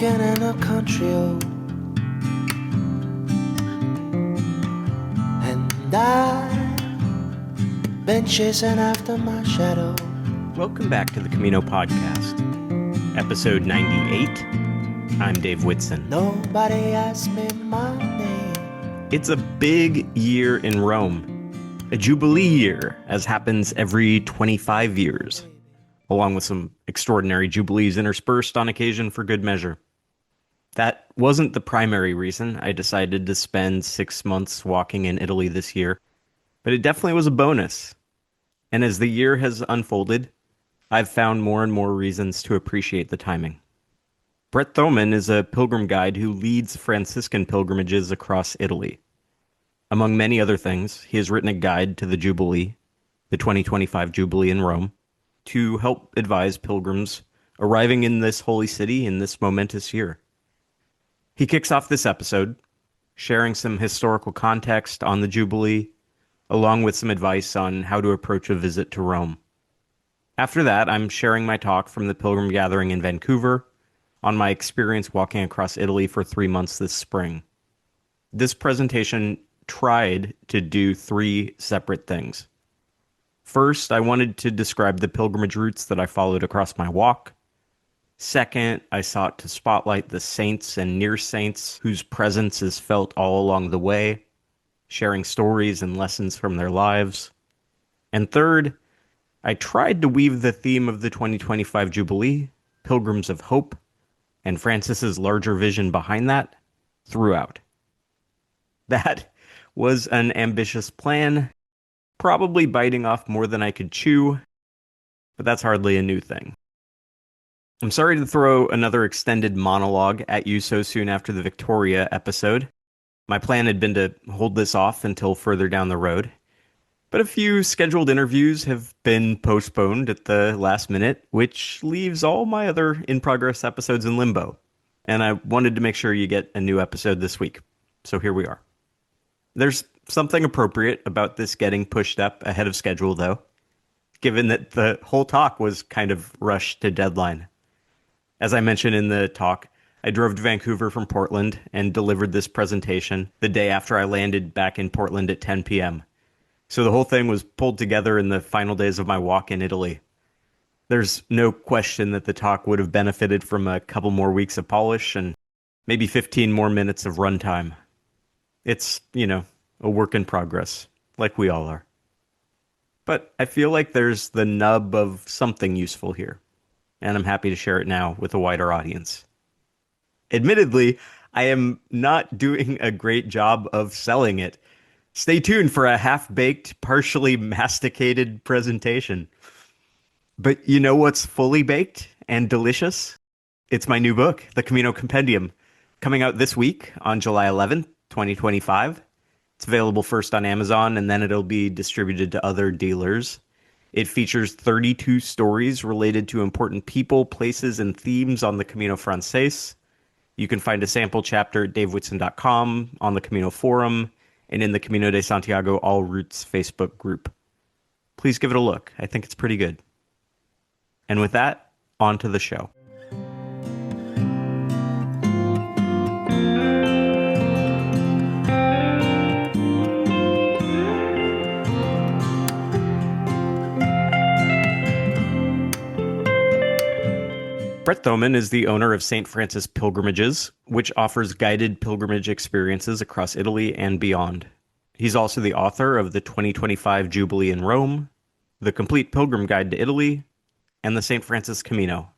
walking in a country road, and I've been chasing after my shadow. Welcome back to the Camino Podcast, episode 98. I'm Dave Whitson. Nobody asked me my name. It's a big year in Rome, a Jubilee year, as happens every 25 years, along with some extraordinary Jubilees interspersed on occasion for good measure. That wasn't the primary reason I decided to spend 6 months walking in Italy this year, but it definitely was a bonus. And as the year has unfolded, I've found more and more reasons to appreciate the timing. Bret Thoman is a pilgrim guide who leads Franciscan pilgrimages across Italy. Among many other things, he has written a guide to the Jubilee, the 2025 Jubilee in Rome, to help advise pilgrims arriving in this holy city in this momentous year. He kicks off this episode, sharing some historical context on the Jubilee, along with some advice on how to approach a visit to Rome. After that, I'm sharing my talk from the Pilgrim Gathering in Vancouver on my experience walking across Italy for 3 months this spring. This presentation tried to do 3 separate things. First, I wanted to describe the pilgrimage routes that I followed across my walk. Second, I sought to spotlight the saints and near saints whose presence is felt all along the way, sharing stories and lessons from their lives. And third, I tried to weave the theme of the 2025 Jubilee, Pilgrims of Hope, and Francis's larger vision behind that throughout. That was an ambitious plan, probably biting off more than I could chew, but that's hardly a new thing. I'm sorry to throw another extended monologue at you so soon after the Victoria episode. My plan had been to hold this off until further down the road, but a few scheduled interviews have been postponed at the last minute, which leaves all my other in-progress episodes in limbo. And I wanted to make sure you get a new episode this week. So here we are. There's something appropriate about this getting pushed up ahead of schedule, though, given that the whole talk was kind of rushed to deadline. As I mentioned in the talk, I drove to Vancouver from Portland and delivered this presentation the day after I landed back in Portland at 10 p.m. So the whole thing was pulled together in the final days of my walk in Italy. There's no question that the talk would have benefited from a couple more weeks of polish and maybe 15 more minutes of runtime. It's, a work in progress, like we all are. But I feel like there's the nub of something useful here, and I'm happy to share it now with a wider audience. Admittedly, I am not doing a great job of selling it. Stay tuned for a half-baked, partially masticated presentation. But you know what's fully baked and delicious? It's my new book, The Camino Compendium, coming out this week on July 11th, 2025. It's available first on Amazon, and then it'll be distributed to other dealers. It features 32 stories related to important people, places, and themes on the Camino Frances. You can find a sample chapter at davewhitson.com, on the Camino Forum, and in the Camino de Santiago All Routes Facebook group. Please give it a look. I think it's pretty good. And with that, on to the show. Bret Thoman is the owner of St. Francis Pilgrimages, which offers guided pilgrimage experiences across Italy and beyond. He's also the author of the 2025 Jubilee in Rome, the Complete Pilgrim Guide to Italy, and the St. Francis Camino,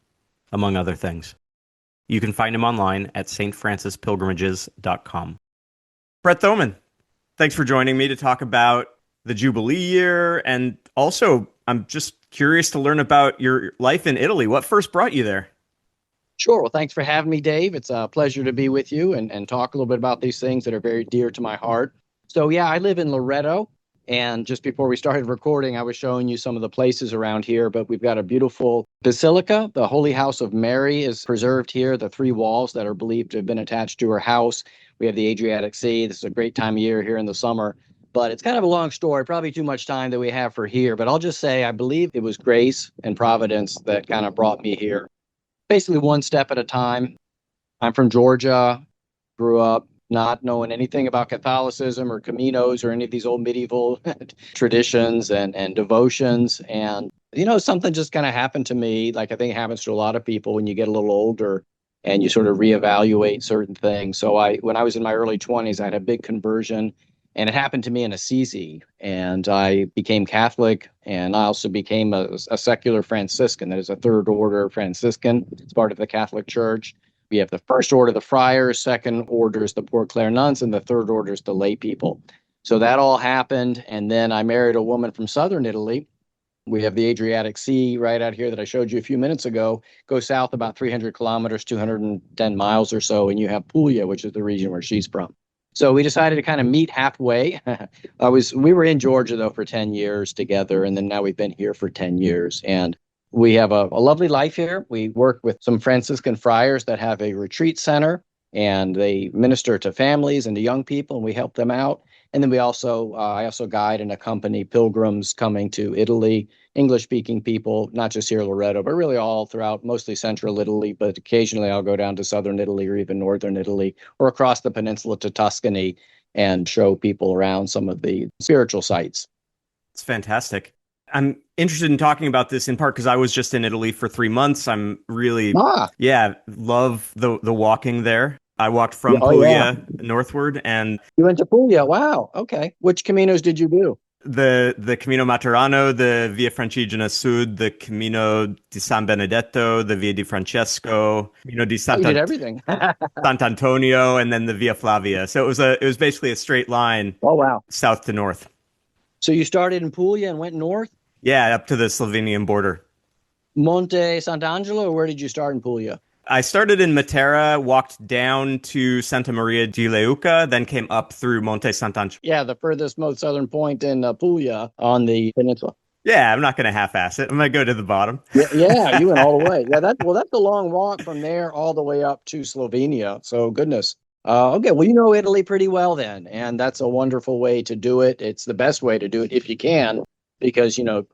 among other things. You can find him online at stfrancispilgrimages.com. Bret Thoman, thanks for joining me to talk about the Jubilee year, and also I'm just curious to learn about your life in Italy. What first brought you there? Sure. Well, thanks for having me, Dave. It's a pleasure to be with you and talk a little bit about these things that are very dear to my heart. So, yeah, I live in Loreto. And just before we started recording, I was showing you some of the places around here. But we've got a beautiful basilica. The Holy House of Mary is preserved here. The 3 walls that are believed to have been attached to her house. We have the Adriatic Sea. This is a great time of year here in the summer. But it's kind of a long story, probably too much time that we have for here. But I'll just say I believe it was grace and providence that kind of brought me here. Basically one step at a time. I'm from Georgia, grew up not knowing anything about Catholicism or Caminos or any of these old medieval traditions and devotions. And, something just kind of happened to me, like I think it happens to a lot of people when you get a little older and you sort of reevaluate certain things. So when I was in my early 20s, I had a big conversion, and it happened to me in Assisi. And I became Catholic, and I also became a secular Franciscan. That is a third order Franciscan. It's part of the Catholic Church. We have the first order, the friars, second order is the Poor Clare nuns, and the third order is the lay people. So that all happened. And then I married a woman from southern Italy. We have the Adriatic Sea right out here that I showed you a few minutes ago. Go south about 300 kilometers, 210 miles or so, and you have Puglia, which is the region where she's from. So we decided to kind of meet halfway. We were in Georgia, though, for 10 years together, and then now we've been here for 10 years. And we have a lovely life here. We work with some Franciscan friars that have a retreat center, and they minister to families and to young people, and we help them out. And then I also guide and accompany pilgrims coming to Italy, English-speaking people, not just here in Loreto, but really all throughout, mostly central Italy. But occasionally I'll go down to southern Italy or even northern Italy or across the peninsula to Tuscany and show people around some of the spiritual sites. It's fantastic. I'm interested in talking about this in part because I was just in Italy for 3 months. I'm really, love the walking there. I walked from Puglia northward, and you went to Puglia. Wow. Okay. Which Caminos did you do? The Cammino Materano, the Via Francigena Sud, the Cammino di San Benedetto, the Via di Francesco, Cammino di everything. Sant'Antonio, and then the Via Flavia. So it was basically a straight line. Oh, wow. South to north. So you started in Puglia and went north? Yeah, up to the Slovenian border. Monte Sant'Angelo, or where did you start in Puglia? I started in Matera, walked down to Santa Maria di Leuca, then came up through Monte Sant'Angelo. Yeah, the furthest, most southern point in Puglia on the peninsula. Yeah, I'm not going to half-ass it. I'm going to go to the bottom. Yeah, you went all the way. Yeah, that's a long walk from there all the way up to Slovenia. So goodness. Okay, well, you know Italy pretty well then, and that's a wonderful way to do it. It's the best way to do it if you can, because, you're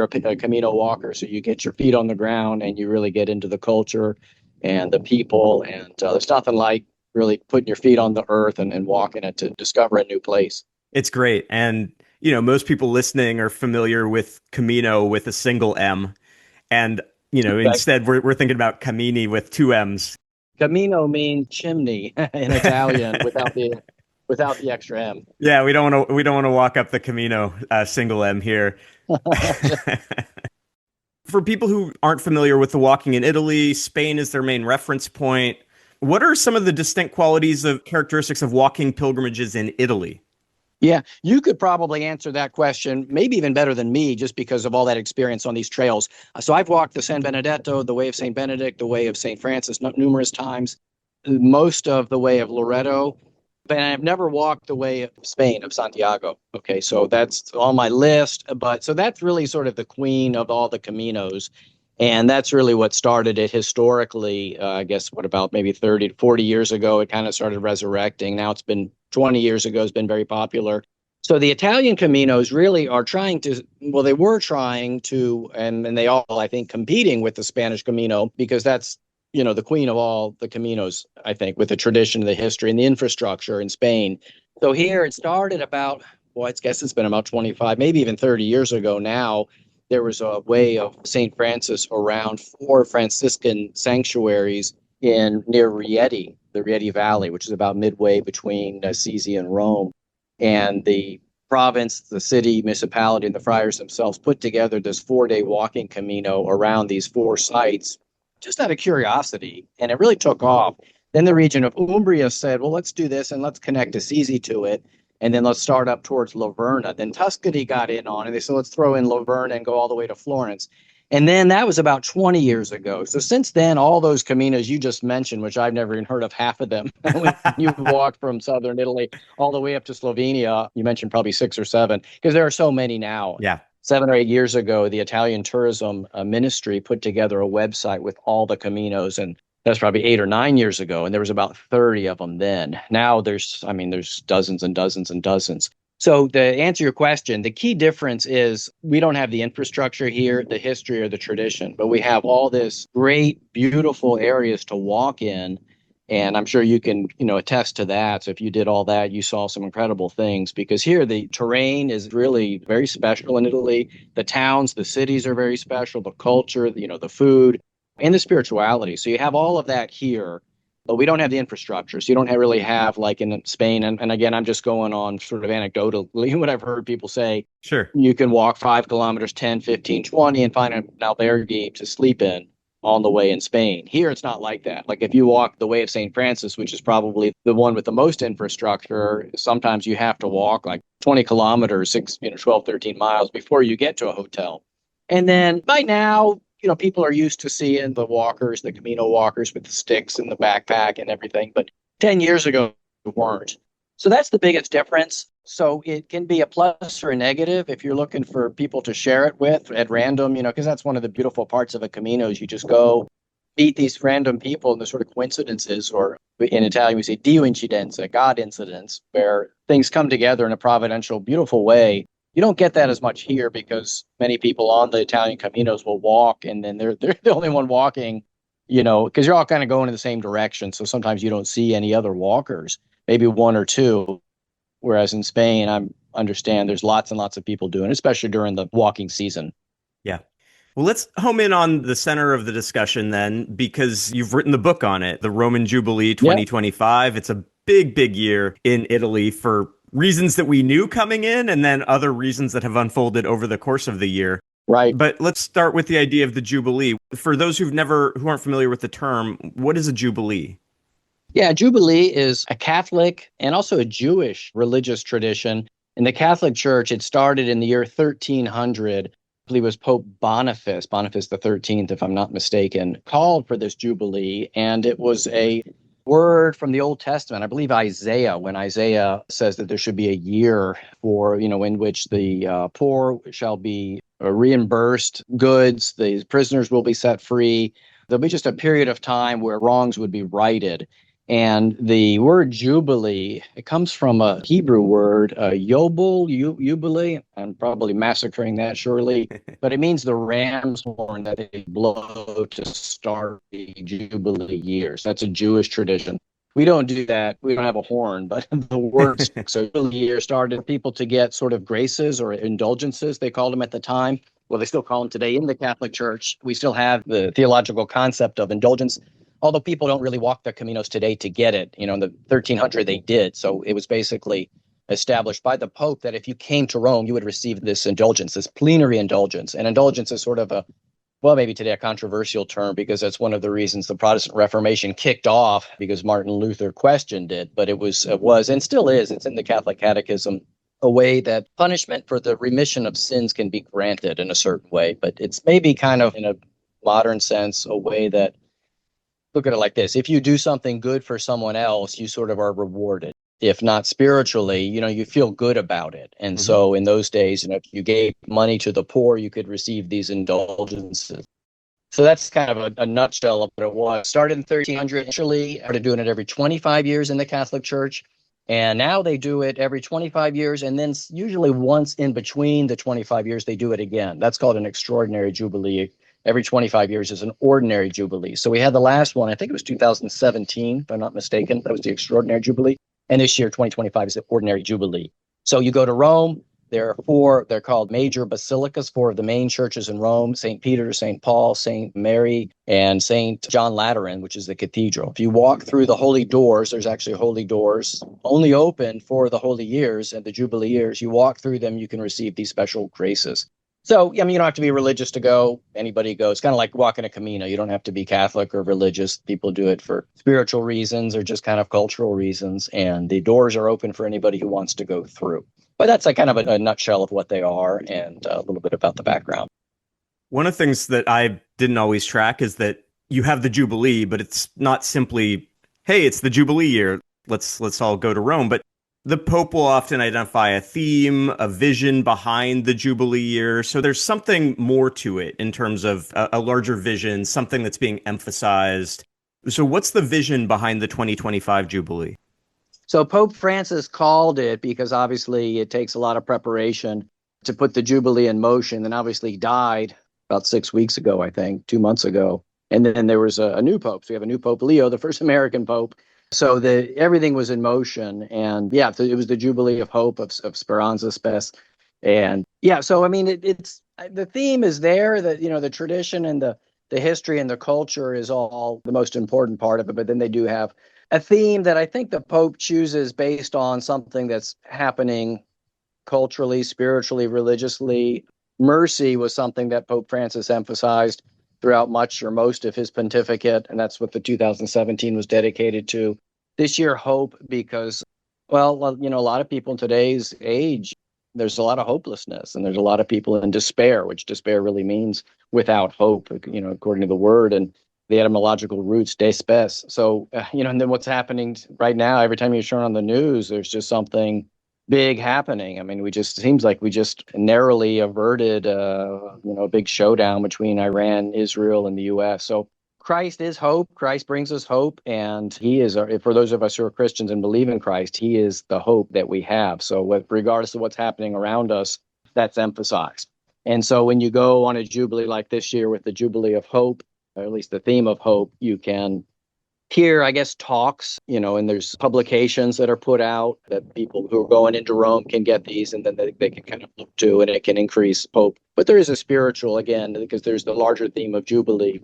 a Camino walker, so you get your feet on the ground and you really get into the culture and the people, and there's nothing like really putting your feet on the earth and walking it to discover a new place. It's great. And, most people listening are familiar with Camino with a single M. And, instead we're thinking about Cammini with two M's. Camino means chimney in Italian without the extra M. Yeah, we don't want to walk up the Camino single M here. For people who aren't familiar with the walking in Italy, Spain is their main reference point. What are some of the distinct characteristics of walking pilgrimages in Italy? Yeah, you could probably answer that question maybe even better than me, just because of all that experience on these trails. So I've walked the San Benedetto, the Way of St. Benedict, the Way of St. Francis numerous times, most of the Way of Loreto, but I've never walked the Way of Spain, of Santiago. Okay, so that's on my list. But so that's really sort of the queen of all the Caminos. And that's really what started it historically. I guess about maybe 30 to 40 years ago, it kind of started resurrecting. Now it's been 20 years ago, it's been very popular. So the Italian Caminos really are they were trying to, and they all, I think, competing with the Spanish Camino, because that's, the queen of all the Caminos, I think, with the tradition, the history, and the infrastructure in Spain. So here it started about, I guess it's been about 25, maybe even 30 years ago now. There was a Way of St. Francis around 4 Franciscan sanctuaries near Rieti, the Rieti Valley, which is about midway between Assisi and Rome. And the province, the city, municipality, and the friars themselves put together this 4-day walking Camino around these 4 sites, just out of curiosity. And it really took off. Then the region of Umbria said, well, let's do this and let's connect Assisi to it. And then let's start up towards Laverna. Then Tuscany got in on it. They said, let's throw in Laverna and go all the way to Florence. And then that was about 20 years ago. So since then, all those Caminos you just mentioned, which I've never even heard of half of them, when you walked from southern Italy all the way up to Slovenia, you mentioned probably 6 or 7, because there are so many now. Yeah. 7 or 8 years ago, the Italian tourism ministry put together a website with all the Caminos, and that's probably 8 or 9 years ago, and there was about 30 of them then. Now there's dozens and dozens and dozens. So to answer your question, the key difference is we don't have the infrastructure here, the history or the tradition, but we have all this great, beautiful areas to walk in. And I'm sure you can, attest to that. So if you did all that, you saw some incredible things because here the terrain is really very special in Italy. The towns, the cities are very special, the culture, the food and the spirituality. So you have all of that here, but we don't have the infrastructure. So you don't really have like in Spain. And again, I'm just going on sort of anecdotally what I've heard people say. Sure. You can walk 5 kilometers, 10, 15, 20 and find an albergue to sleep in on the way in Spain. Here, it's not like that. Like if you walk the way of St. Francis, which is probably the one with the most infrastructure, sometimes you have to walk like 20 kilometers, 12, 13 miles before you get to a hotel. And then by now, people are used to seeing the walkers, the Camino walkers with the sticks and the backpack and everything. But 10 years ago, they weren't. So that's the biggest difference. So it can be a plus or a negative if you're looking for people to share it with at random, because that's one of the beautiful parts of a Camino is you just go meet these random people and the sort of coincidences, or in Italian we say Dio incidenza, God incidents, where things come together in a providential, beautiful way. You don't get that as much here because many people on the Italian Caminos will walk and then they're the only one walking, because you're all kind of going in the same direction. So sometimes you don't see any other walkers, maybe one or two. Whereas in Spain, I understand there's lots and lots of people doing it, especially during the walking season. Yeah. Well, let's home in on the center of the discussion then, because you've written the book on it, the Roman Jubilee 2025. Yeah. It's a big, big year in Italy for reasons that we knew coming in and then other reasons that have unfolded over the course of the year. Right. But let's start with the idea of the Jubilee. For those who aren't familiar with the term, what is a Jubilee? Yeah, Jubilee is a Catholic and also a Jewish religious tradition. In the Catholic Church, it started in the year 1300. I believe it was Pope Boniface the 13th, if I'm not mistaken, called for this Jubilee. And it was a word from the Old Testament. I believe Isaiah, when Isaiah says that there should be a year for, in which the poor shall be reimbursed goods, the prisoners will be set free. There'll be just a period of time where wrongs would be righted. And the word Jubilee, it comes from a Hebrew word, Jubilee. I'm probably massacring that surely, but it means the ram's horn that they blow to start the Jubilee years. That's a Jewish tradition. We don't do that. We don't have a horn, but the word, so Jubilee year started people to get sort of graces or indulgences, they called them at the time. Well, they still call them today in the Catholic Church. We still have the theological concept of indulgence. Although people don't really walk the Caminos today to get it, in the 1300 they did. So it was basically established by the Pope that if you came to Rome, you would receive this indulgence, this plenary indulgence. And indulgence is sort of maybe today a controversial term because that's one of the reasons the Protestant Reformation kicked off because Martin Luther questioned it. But it was and still is, it's in the Catholic Catechism, a way that punishment for the remission of sins can be granted in a certain way. But it's maybe kind of in a modern sense, a way that, look at it like this. If you do something good for someone else, you sort of are rewarded. If not spiritually, you feel good about it. And so in those days, if you gave money to the poor, you could receive these indulgences. So that's kind of a nutshell of what it was. Started in 1300, initially started doing it every 25 years in the Catholic Church. And now they do it every 25 years. And then usually once in between the 25 years, they do it again. That's called an extraordinary Jubilee. Every 25 years is an ordinary Jubilee. So we had the last one, I think it was 2017, if I'm not mistaken. That was the extraordinary Jubilee. And this year, 2025, is the ordinary Jubilee. So you go to Rome, there are 4, they're called major basilicas, 4 of the main churches in Rome, St. Peter, St. Paul, St. Mary, and St. John Lateran, which is the cathedral. If you walk through the holy doors, there's actually holy doors only open for the holy years and the Jubilee years. You walk through them, you can receive these special graces. So, you don't have to be religious to go. Anybody goes. It's kind of like walking a Camino. You don't have to be Catholic or religious. People do it for spiritual reasons or just kind of cultural reasons. And the doors are open for anybody who wants to go through. But that's kind of a nutshell of what they are and a little bit about the background. One of the things that I didn't always track is that you have the Jubilee, but it's not simply, hey, it's the Jubilee year. Let's all go to Rome. But the Pope will often identify a theme, a vision behind the Jubilee year. So there's something more to it in terms of a larger vision, something that's being emphasized. So what's the vision behind the 2025 Jubilee? So Pope Francis called it because obviously it takes a lot of preparation to put the Jubilee in motion. And obviously he died about 6 weeks ago, I think, 2 months ago. And then there was a new pope. So we have a new Pope Leo, the first American pope. So everything was in motion. And yeah, so it was the Jubilee of Hope of Speranza Spes. And yeah, so I mean, it's the theme is there that, the tradition and the history and the culture is all the most important part of it. But then they do have a theme that I think the Pope chooses based on something that's happening culturally, spiritually, religiously. Mercy was something that Pope Francis emphasized throughout much or most of his pontificate, and that's what the 2017 was dedicated to. This year, hope, because, well, a lot of people in today's age, there's a lot of hopelessness, and there's a lot of people in despair, which despair really means without hope, according to the word and the etymological roots, despes. So, and then what's happening right now, every time you turn on the news, there's just something big happening. I mean, seems like we just narrowly averted, a big showdown between Iran, Israel, and the U.S. So Christ is hope. Christ brings us hope, and he is, for those of us who are Christians and believe in Christ, he is the hope that we have. So regardless of what's happening around us, that's emphasized. And so when you go on a Jubilee like this year with the Jubilee of Hope, or at least the theme of hope, you can hear, I guess, talks, and there's publications that are put out that people who are going into Rome can get these, and then they can kind of look to, and it can increase hope. But there is a spiritual, again, because there's the larger theme of Jubilee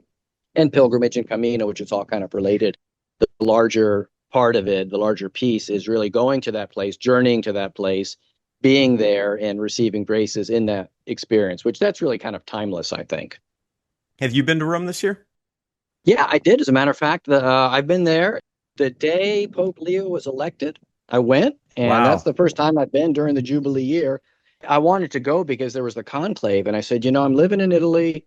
and pilgrimage and Camino, which is all kind of related. The larger part of it, the larger piece, is really going to that place, journeying to that place, being there and receiving graces in that experience, which that's really kind of timeless, I think. Have you been to Rome this year? Yeah, I did. As a matter of fact, I've been there the day Pope Leo was elected. I went, and Wow. That's the first time I've been during the Jubilee year. I wanted to go because there was the conclave, and I said, I'm living in Italy.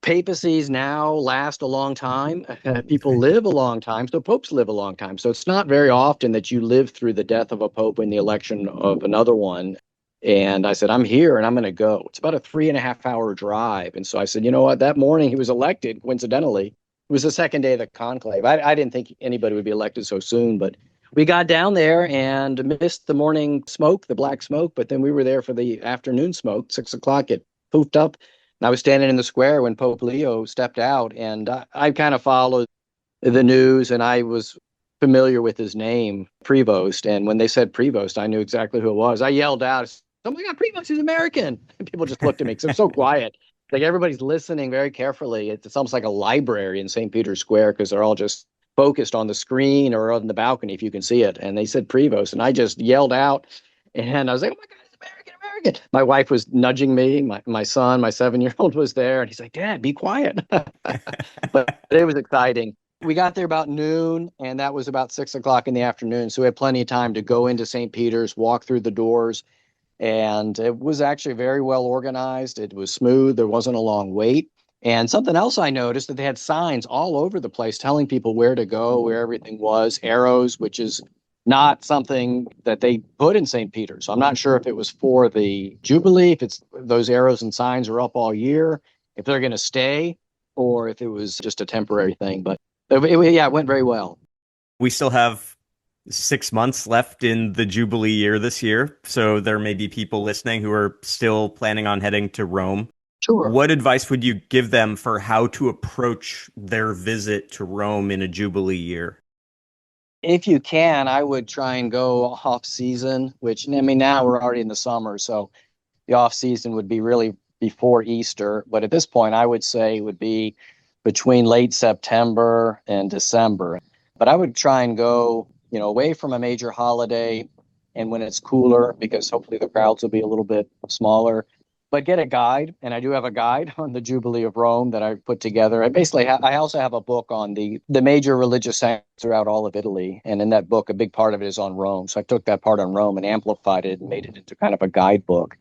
Papacies now last a long time. People live a long time, so popes live a long time. So it's not very often that you live through the death of a pope and the election of another one. And I said, I'm here and I'm going to go. It's about a 3.5-hour drive. And so I said, you know what? That morning he was elected, coincidentally, it was the second day of the conclave. I didn't think anybody would be elected so soon, but we got down there and missed the morning smoke, the black smoke. But then we were there for the afternoon smoke, 6:00. It poofed up. And I was standing in the square when Pope Leo stepped out. And I kind of followed the news, and I was familiar with his name, Prevost. And when they said Prevost, I knew exactly who it was. I yelled out, oh my God, Prevost is American. And people just looked at me because I'm so quiet. Like everybody's listening very carefully. It's almost like a library in St. Peter's Square because they're all just focused on the screen or on the balcony if you can see it. And they said Prevost, and I just yelled out, and I was like, oh my God, it's American, American. My wife was nudging me. My son, my 7-year-old, was there, and he's like, Dad, be quiet. But it was exciting. We got there about noon, and that was about 6:00 in the afternoon. So we had plenty of time to go into St. Peter's, walk through the doors. And it was actually very well organized. It was smooth. There wasn't a long wait. And something else I noticed that they had signs all over the place telling people where to go, where everything was, arrows, which is not something that they put in St. Peter's. So I'm not sure if it was for the Jubilee, if it's those arrows and signs are up all year, if they're going to stay, or if it was just a temporary thing. But it went very well. We still have 6 months left in the Jubilee year this year, so there may be people listening who are still planning on heading to Rome. Sure. What advice would you give them for how to approach their visit to Rome in a Jubilee year? If you can, I would try and go off season, which, I mean, now we're already in the summer, so the off season would be really before Easter. But at this point, I would say it would be between late September and December. But I would try and go away from a major holiday and when it's cooler, because hopefully the crowds will be a little bit smaller. But get a guide, and I do have a guide on the Jubilee of Rome that I put together. I also have a book on the major religious sancts throughout all of Italy, and in that book, a big part of it is on Rome. So I took that part on Rome and amplified it and made it into kind of a guidebook.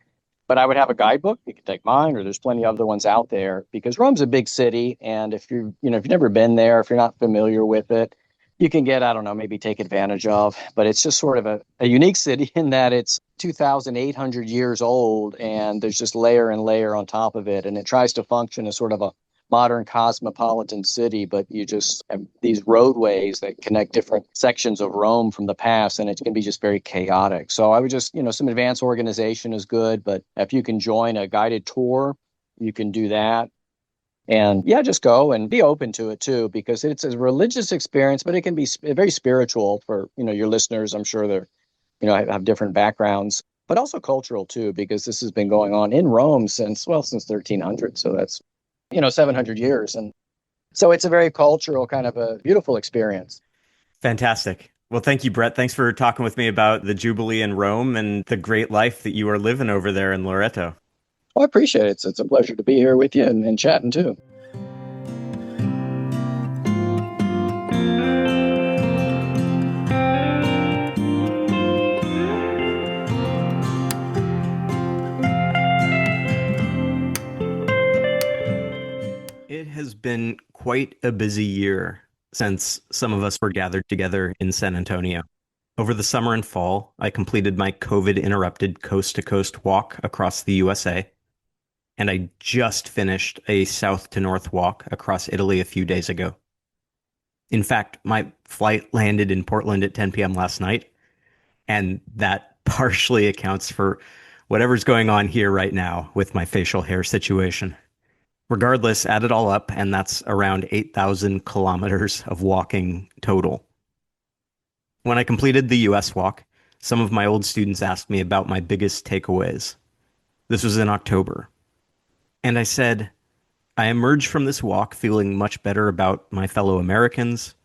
But I would have a guidebook. You could take mine, or there's plenty of other ones out there, because Rome's a big city, and if you've never been there, if you're not familiar with it, you can get, I don't know, maybe take advantage of. But it's just sort of a unique city in that it's 2,800 years old, and there's just layer and layer on top of it. And it tries to function as sort of a modern cosmopolitan city, but you just have these roadways that connect different sections of Rome from the past, and it can be just very chaotic. So I would just, some advanced organization is good, but if you can join a guided tour, you can do that. And yeah, just go and be open to it too, because it's a religious experience, but it can be very spiritual for, your listeners. I'm sure they're, have different backgrounds, but also cultural too, because this has been going on in Rome since 1300. So that's, 700 years. And so it's a very cultural kind of a beautiful experience. Fantastic. Well, thank you, Bret. Thanks for talking with me about the Jubilee in Rome and the great life that you are living over there in Loreto. Well, I appreciate it. It's a pleasure to be here with you and chatting too. It has been quite a busy year since some of us were gathered together in San Antonio. Over the summer and fall, I completed my COVID-interrupted coast-to-coast walk across the USA, and I just finished a south to north walk across Italy a few days ago. In fact, my flight landed in Portland at 10 p.m. last night, and that partially accounts for whatever's going on here right now with my facial hair situation. Regardless, add it all up, and that's around 8,000 kilometers of walking total. When I completed the US walk, some of my old students asked me about my biggest takeaways. This was in October. And I said, I emerged from this walk feeling much better about my fellow Americans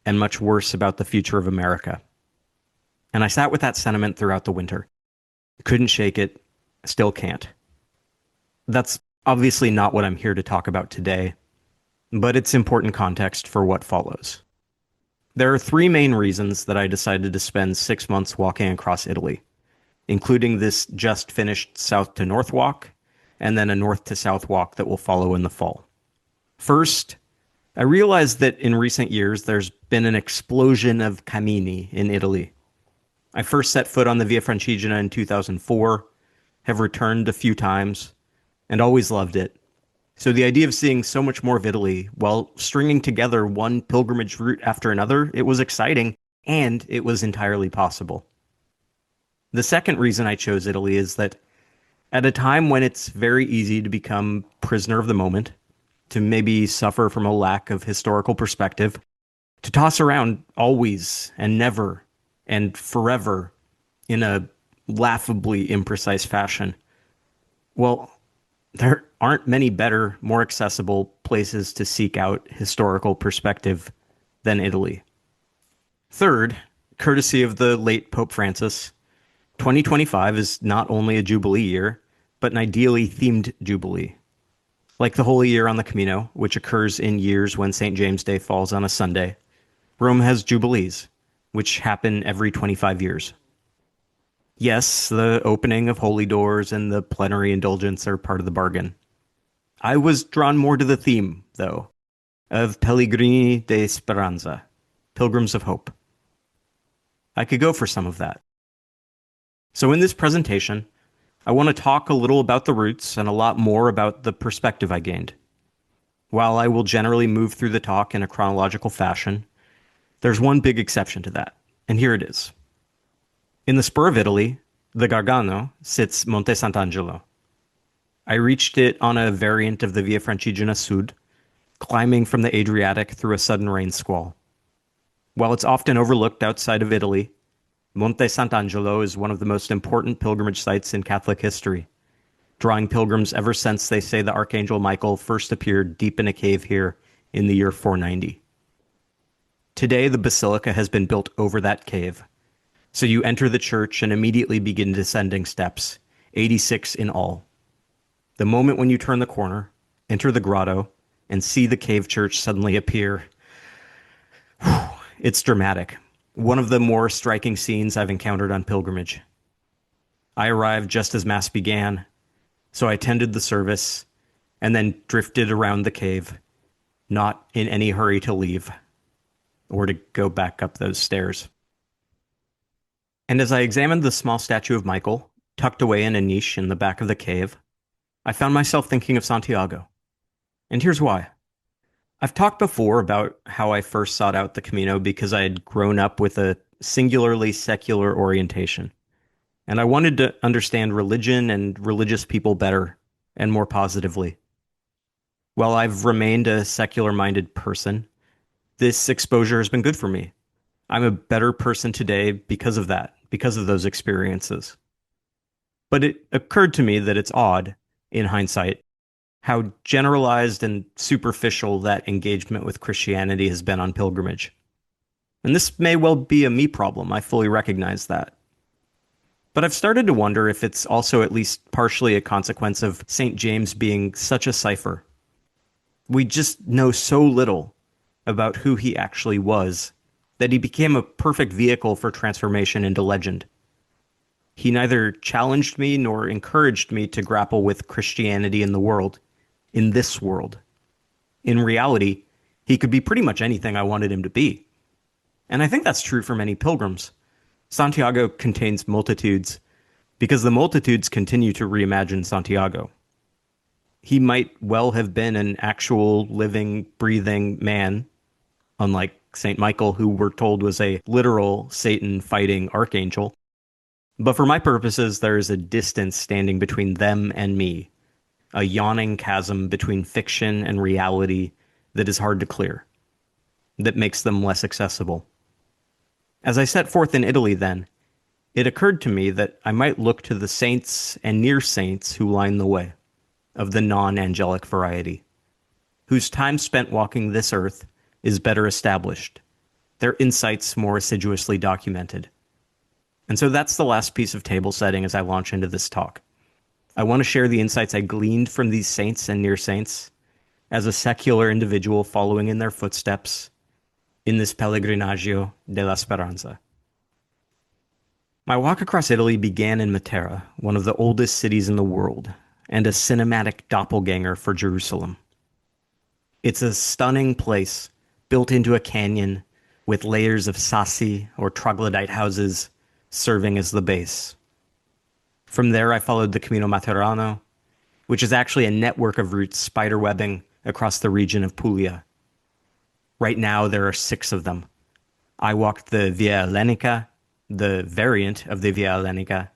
and much worse about the future of America. And I sat with that sentiment throughout the winter. Couldn't shake it, still can't. That's obviously not what I'm here to talk about today, but it's important context for what follows. There are three main reasons that I decided to spend 6 months walking across Italy, including this just finished south to north walk, and then a north to south walk that will follow in the fall. First, I realized that in recent years there's been an explosion of cammini in Italy. I first set foot on the Via Francigena in 2004, have returned a few times, and always loved it. So the idea of seeing so much more of Italy while stringing together one pilgrimage route after another, it was exciting, and it was entirely possible. The second reason I chose Italy is that at a time when it's very easy to become prisoner of the moment, to maybe suffer from a lack of historical perspective, to toss around always and never and forever in a laughably imprecise fashion, well, there aren't many better, more accessible places to seek out historical perspective than Italy. Third, courtesy of the late Pope Francis, 2025 is not only a Jubilee year, but an ideally themed Jubilee. Like the Holy Year on the Camino, which occurs in years when St. James Day falls on a Sunday, Rome has Jubilees, which happen every 25 years. Yes, the opening of holy doors and the plenary indulgence are part of the bargain. I was drawn more to the theme, though, of Pellegrini di Speranza, Pilgrims of Hope. I could go for some of that. So in this presentation, I want to talk a little about the roots and a lot more about the perspective I gained. While I will generally move through the talk in a chronological fashion, there's one big exception to that, and here it is. In the spur of Italy, the Gargano, sits Monte Sant'Angelo. I reached it on a variant of the Via Francigena Sud, climbing from the Adriatic through a sudden rain squall. While it's often overlooked outside of Italy, Monte Sant'Angelo is one of the most important pilgrimage sites in Catholic history, drawing pilgrims ever since they say the Archangel Michael first appeared deep in a cave here in the year 490. Today, the basilica has been built over that cave, so you enter the church and immediately begin descending steps, 86 in all. The moment when you turn the corner, enter the grotto, and see the cave church suddenly appear, it's dramatic. One of the more striking scenes I've encountered on pilgrimage. I arrived just as Mass began, so I attended the service and then drifted around the cave, not in any hurry to leave or to go back up those stairs. And as I examined the small statue of Michael, tucked away in a niche in the back of the cave, I found myself thinking of Santiago. And here's why. I've talked before about how I first sought out the Camino because I had grown up with a singularly secular orientation, and I wanted to understand religion and religious people better and more positively. While I've remained a secular-minded person, this exposure has been good for me. I'm a better person today because of that, because of those experiences. But it occurred to me that it's odd, in hindsight, how generalized and superficial that engagement with Christianity has been on pilgrimage. And this may well be a me problem, I fully recognize that. But I've started to wonder if it's also at least partially a consequence of St. James being such a cipher. We just know so little about who he actually was that he became a perfect vehicle for transformation into legend. He neither challenged me nor encouraged me to grapple with Christianity in the world, in this world. In reality, he could be pretty much anything I wanted him to be. And I think that's true for many pilgrims. Santiago contains multitudes because the multitudes continue to reimagine Santiago. He might well have been an actual living, breathing man, unlike St. Michael, who we're told was a literal Satan-fighting archangel. But for my purposes, there is a distance standing between them and me, a yawning chasm between fiction and reality that is hard to clear, that makes them less accessible. As I set forth in Italy then, it occurred to me that I might look to the saints and near saints who line the way, of the non-angelic variety, whose time spent walking this earth is better established, their insights more assiduously documented. And so that's the last piece of table setting as I launch into this talk. I want to share the insights I gleaned from these saints and near saints as a secular individual following in their footsteps in this Pellegrinaggio della Speranza. My walk across Italy began in Matera, one of the oldest cities in the world, and a cinematic doppelganger for Jerusalem. It's a stunning place built into a canyon with layers of sassi or troglodyte houses serving as the base. From there, I followed the Cammino Materano, which is actually a network of routes spiderwebbing across the region of Puglia. Right now, there are 6 of them. I walked the Via Ellenica, the variant of the Via Ellenica,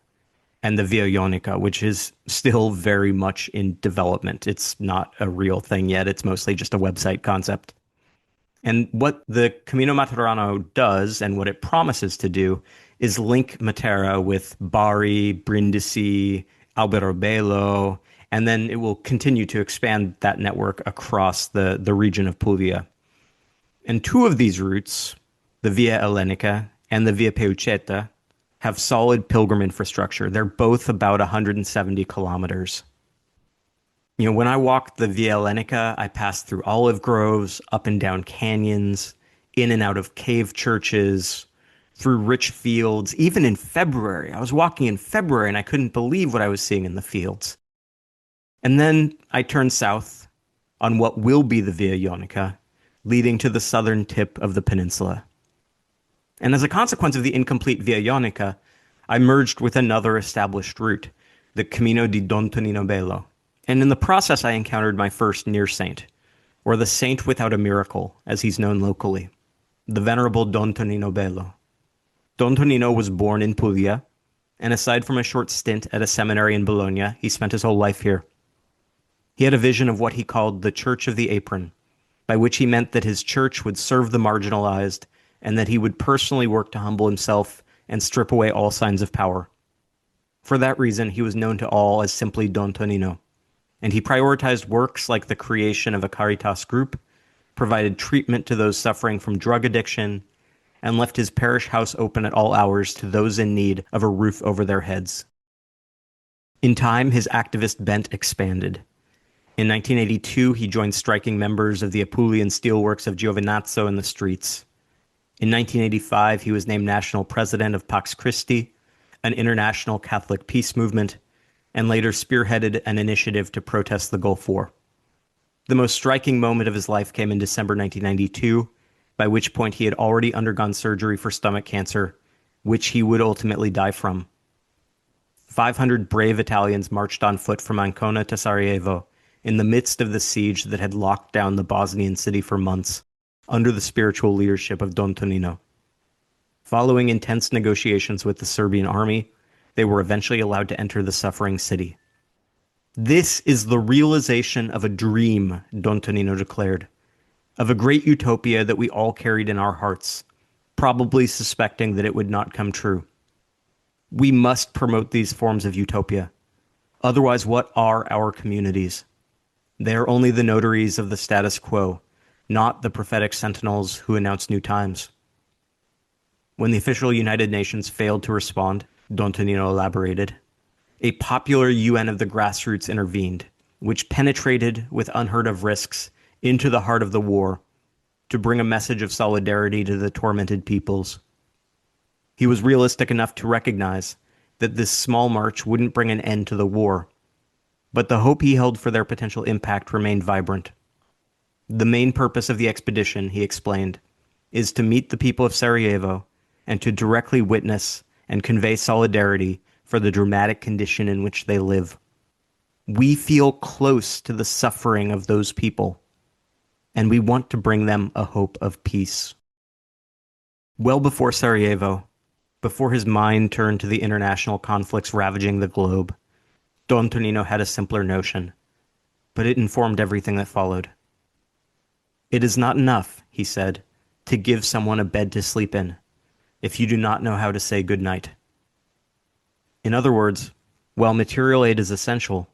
and the Via Ionica, which is still very much in development. It's not a real thing yet. It's mostly just a website concept. And what the Cammino Materano does, and what it promises to do, is link Matera with Bari, Brindisi, Alberobello, and then it will continue to expand that network across the region of Puglia. And 2 of these routes, the Via Ellenica and the Via Peucetta, have solid pilgrim infrastructure. They're both about 170 kilometers. You know, when I walked the Via Ellenica, I passed through olive groves, up and down canyons, in and out of cave churches, through rich fields. Even in February, I was walking in February and I couldn't believe what I was seeing in the fields. And then I turned south on what will be the Via Ionica, leading to the southern tip of the peninsula. And as a consequence of the incomplete Via Ionica, I merged with another established route, the Cammino di Don Tonino Bello. And in the process, I encountered my first near saint, or the saint without a miracle, as he's known locally, the Venerable Don Tonino Bello. Don Tonino was born in Puglia, and aside from a short stint at a seminary in Bologna, he spent his whole life here. He had a vision of what he called the Church of the Apron, by which he meant that his church would serve the marginalized and that he would personally work to humble himself and strip away all signs of power. For that reason, he was known to all as simply Don Tonino, and he prioritized works like the creation of a Caritas group, provided treatment to those suffering from drug addiction, and left his parish house open at all hours to those in need of a roof over their heads. In time, his activist bent expanded. In 1982, he joined striking members of the Apulian steelworks of Giovinazzo in the streets. In 1985, he was named national president of Pax Christi, an international Catholic peace movement, and later spearheaded an initiative to protest the Gulf War. The most striking moment of his life came in December 1992, by which point he had already undergone surgery for stomach cancer, which he would ultimately die from. 500 brave Italians marched on foot from Ancona to Sarajevo, in the midst of the siege that had locked down the Bosnian city for months, under the spiritual leadership of Don Tonino. Following intense negotiations with the Serbian army, they were eventually allowed to enter the suffering city. This is the realization of a dream, Don Tonino declared, of a great utopia that we all carried in our hearts, probably suspecting that it would not come true. We must promote these forms of utopia. Otherwise, what are our communities? They are only the notaries of the status quo, not the prophetic sentinels who announce new times. When the official United Nations failed to respond, Don Tonino elaborated, a popular UN of the grassroots intervened, which penetrated with unheard of risks into the heart of the war to bring a message of solidarity to the tormented peoples. He was realistic enough to recognize that this small march wouldn't bring an end to the war, but the hope he held for their potential impact remained vibrant. The main purpose of the expedition, he explained, is to meet the people of Sarajevo and to directly witness and convey solidarity for the dramatic condition in which they live. We feel close to the suffering of those people, and we want to bring them a hope of peace. Well before Sarajevo, before his mind turned to the international conflicts ravaging the globe, Don Tonino had a simpler notion, but it informed everything that followed. It is not enough, he said, to give someone a bed to sleep in, if you do not know how to say good night. In other words, while material aid is essential,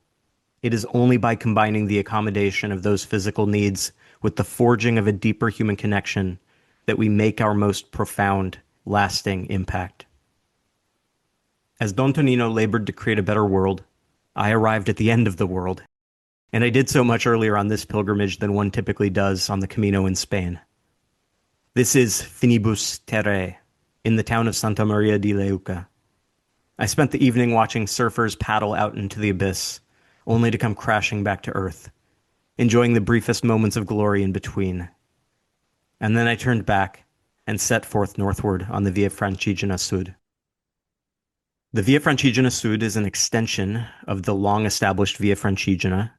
it is only by combining the accommodation of those physical needs with the forging of a deeper human connection that we make our most profound, lasting impact. As Don Tonino labored to create a better world, I arrived at the end of the world, and I did so much earlier on this pilgrimage than one typically does on the Camino in Spain. This is Finibus Terrae, in the town of Santa Maria di Leuca. I spent the evening watching surfers paddle out into the abyss, only to come crashing back to earth, enjoying the briefest moments of glory in between. And then I turned back and set forth northward on the Via Francigena Sud. The Via Francigena Sud is an extension of the long-established Via Francigena,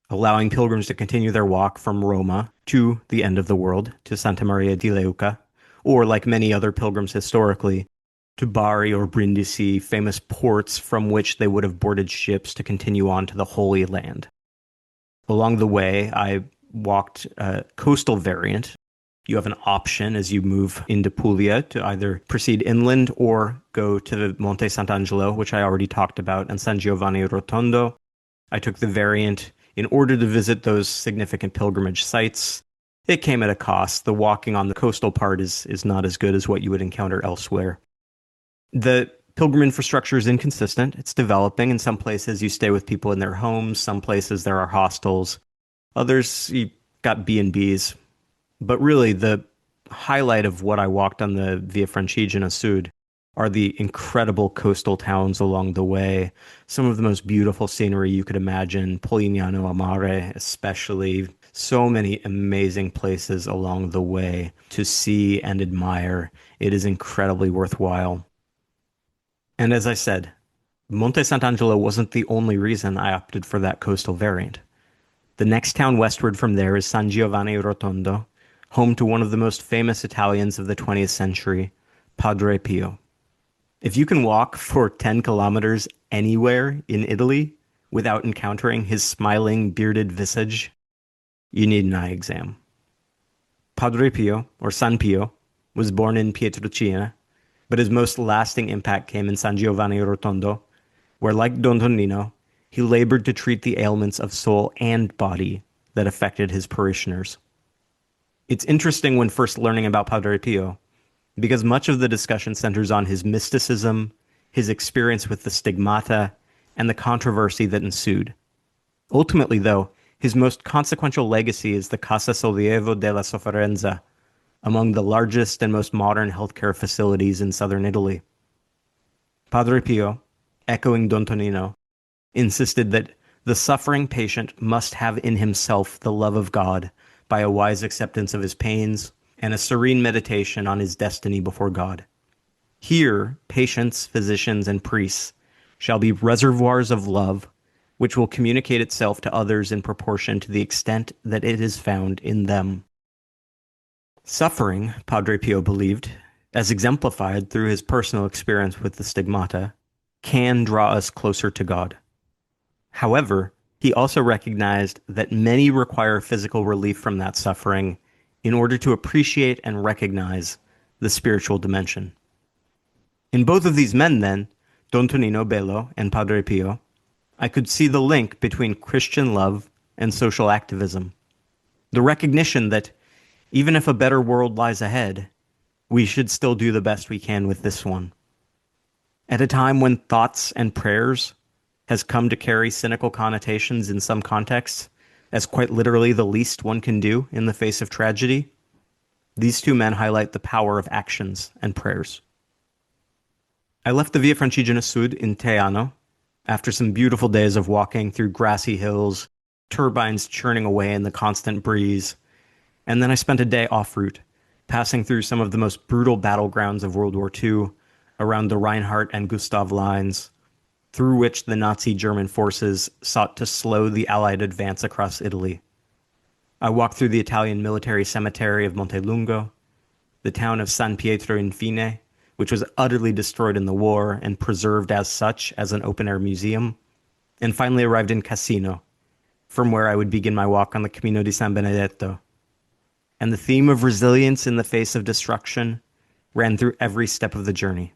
allowing pilgrims to continue their walk from Roma to the end of the world, to Santa Maria di Leuca, or, like many other pilgrims historically, to Bari or Brindisi, famous ports from which they would have boarded ships to continue on to the Holy Land. Along the way, I walked a coastal variant. You have an option as you move into Puglia to either proceed inland or go to the Monte Sant'Angelo, which I already talked about, and San Giovanni Rotondo. I took the variant in order to visit those significant pilgrimage sites. It came at a cost. The walking on the coastal part is not as good as what you would encounter elsewhere. The pilgrim infrastructure is inconsistent. It's developing. In some places, you stay with people in their homes. Some places, there are hostels. Others, you got B&Bs. But really, the highlight of what I walked on the Via Francigena Sud are the incredible coastal towns along the way. Some of the most beautiful scenery you could imagine. Polignano a Mare, especially. So many amazing places along the way to see and admire. It is incredibly worthwhile. And as I said, Monte Sant'Angelo wasn't the only reason I opted for that coastal variant. The next town westward from there is San Giovanni Rotondo, home to one of the most famous Italians of the 20th century, Padre Pio. If you can walk for 10 kilometers anywhere in Italy without encountering his smiling, bearded visage, you need an eye exam. Padre Pio, or San Pio, was born in Pietrelcina, but his most lasting impact came in San Giovanni Rotondo, where, like Don Tonino, he labored to treat the ailments of soul and body that affected his parishioners. It's interesting when first learning about Padre Pio, because much of the discussion centers on his mysticism, his experience with the stigmata, and the controversy that ensued. Ultimately, though, his most consequential legacy is the Casa Sollievo della Sofferenza, among the largest and most modern healthcare facilities in southern Italy. Padre Pio, echoing Don Tonino, insisted that the suffering patient must have in himself the love of God by a wise acceptance of his pains and a serene meditation on his destiny before God. Here, patients, physicians, and priests shall be reservoirs of love, which will communicate itself to others in proportion to the extent that it is found in them. Suffering, Padre Pio believed, as exemplified through his personal experience with the stigmata, can draw us closer to God. However, He also recognized that many require physical relief from that suffering in order to appreciate and recognize the spiritual dimension. In both of these men, then, Don Tonino Bello and Padre Pio, I could see the link between Christian love and social activism. The recognition that even if a better world lies ahead, we should still do the best we can with this one. At a time when thoughts and prayers has come to carry cynical connotations in some contexts, as quite literally the least one can do in the face of tragedy, these two men highlight the power of actions and prayers. I left the Via Francigena Sud in Teano after some beautiful days of walking through grassy hills, turbines churning away in the constant breeze, and then I spent a day off route, passing through some of the most brutal battlegrounds of World War II, around the Reinhardt and Gustav lines, through which the Nazi German forces sought to slow the Allied advance across Italy. I walked through the Italian military cemetery of Montelungo, the town of San Pietro Infine, which was utterly destroyed in the war and preserved as such as an open-air museum, and finally arrived in Cassino, from where I would begin my walk on the Cammino di San Benedetto. And the theme of resilience in the face of destruction ran through every step of the journey.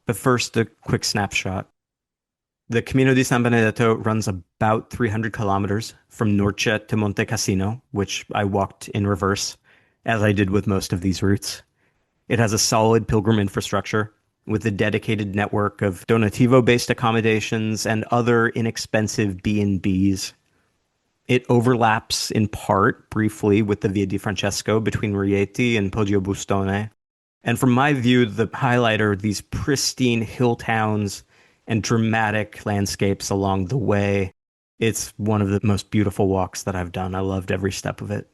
But first, a quick snapshot. The Cammino di San Benedetto runs about 300 kilometers from Norcia to Monte Cassino, which I walked in reverse, as I did with most of these routes. It has a solid pilgrim infrastructure, with a dedicated network of donativo-based accommodations and other inexpensive B&Bs. It overlaps in part, briefly, with the Via di Francesco between Rieti and Poggio-Bustone. And from my view, the highlight are these pristine hill towns and dramatic landscapes along the way. It's one of the most beautiful walks that I've done. I loved every step of it.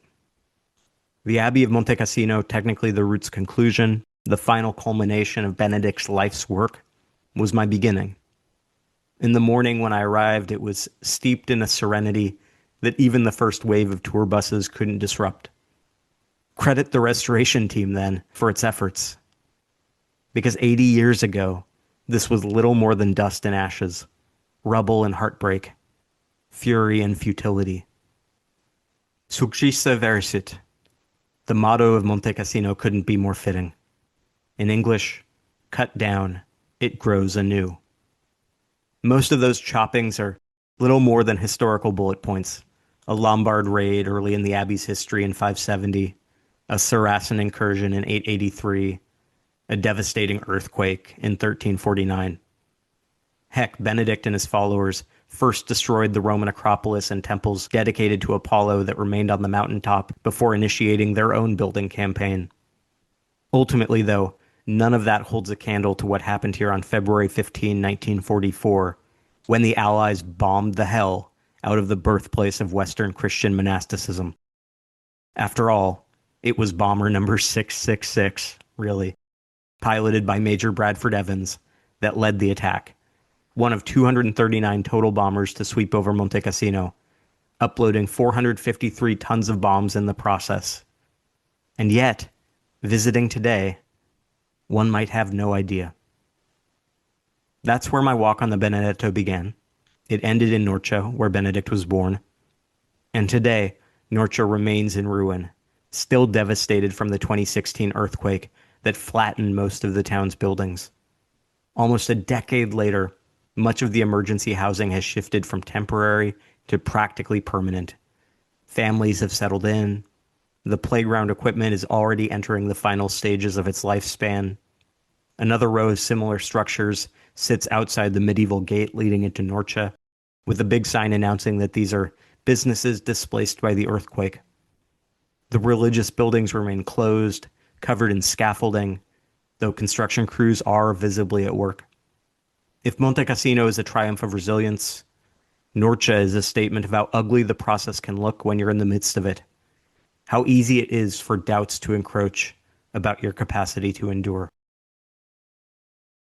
The Abbey of Monte Cassino, technically the route's conclusion, the final culmination of Benedict's life's work, was my beginning. In the morning when I arrived, it was steeped in a serenity that even the first wave of tour buses couldn't disrupt. Credit the restoration team, then, for its efforts. Because 80 years ago, this was little more than dust and ashes, rubble and heartbreak, fury and futility. Succisse verissit. The motto of Monte Cassino couldn't be more fitting. In English, cut down, it grows anew. Most of those choppings are little more than historical bullet points. A Lombard raid early in the Abbey's history in 570, a Saracen incursion in 883, a devastating earthquake in 1349. Heck, Benedict and his followers first destroyed the Roman Acropolis and temples dedicated to Apollo that remained on the mountaintop before initiating their own building campaign. Ultimately, though, none of that holds a candle to what happened here on February 15, 1944, when the Allies bombed the hell out of the birthplace of Western Christian monasticism. After all, it was bomber number 666, really, piloted by Major Bradford Evans, that led the attack, one of 239 total bombers to sweep over Monte Cassino, uploading 453 tons of bombs in the process. And yet, visiting today, one might have no idea. That's where my walk on the Benedetto began. It ended in Norcia, where Benedict was born. And today, Norcia remains in ruin, still devastated from the 2016 earthquake that flattened most of the town's buildings. Almost a decade later, much of the emergency housing has shifted from temporary to practically permanent. Families have settled in. The playground equipment is already entering the final stages of its lifespan. Another row of similar structures sits outside the medieval gate leading into Norcia, with a big sign announcing that these are businesses displaced by the earthquake. The religious buildings remain closed, covered in scaffolding, though construction crews are visibly at work. If Monte Cassino is a triumph of resilience, Norcia is a statement of how ugly the process can look when you're in the midst of it, how easy it is for doubts to encroach about your capacity to endure.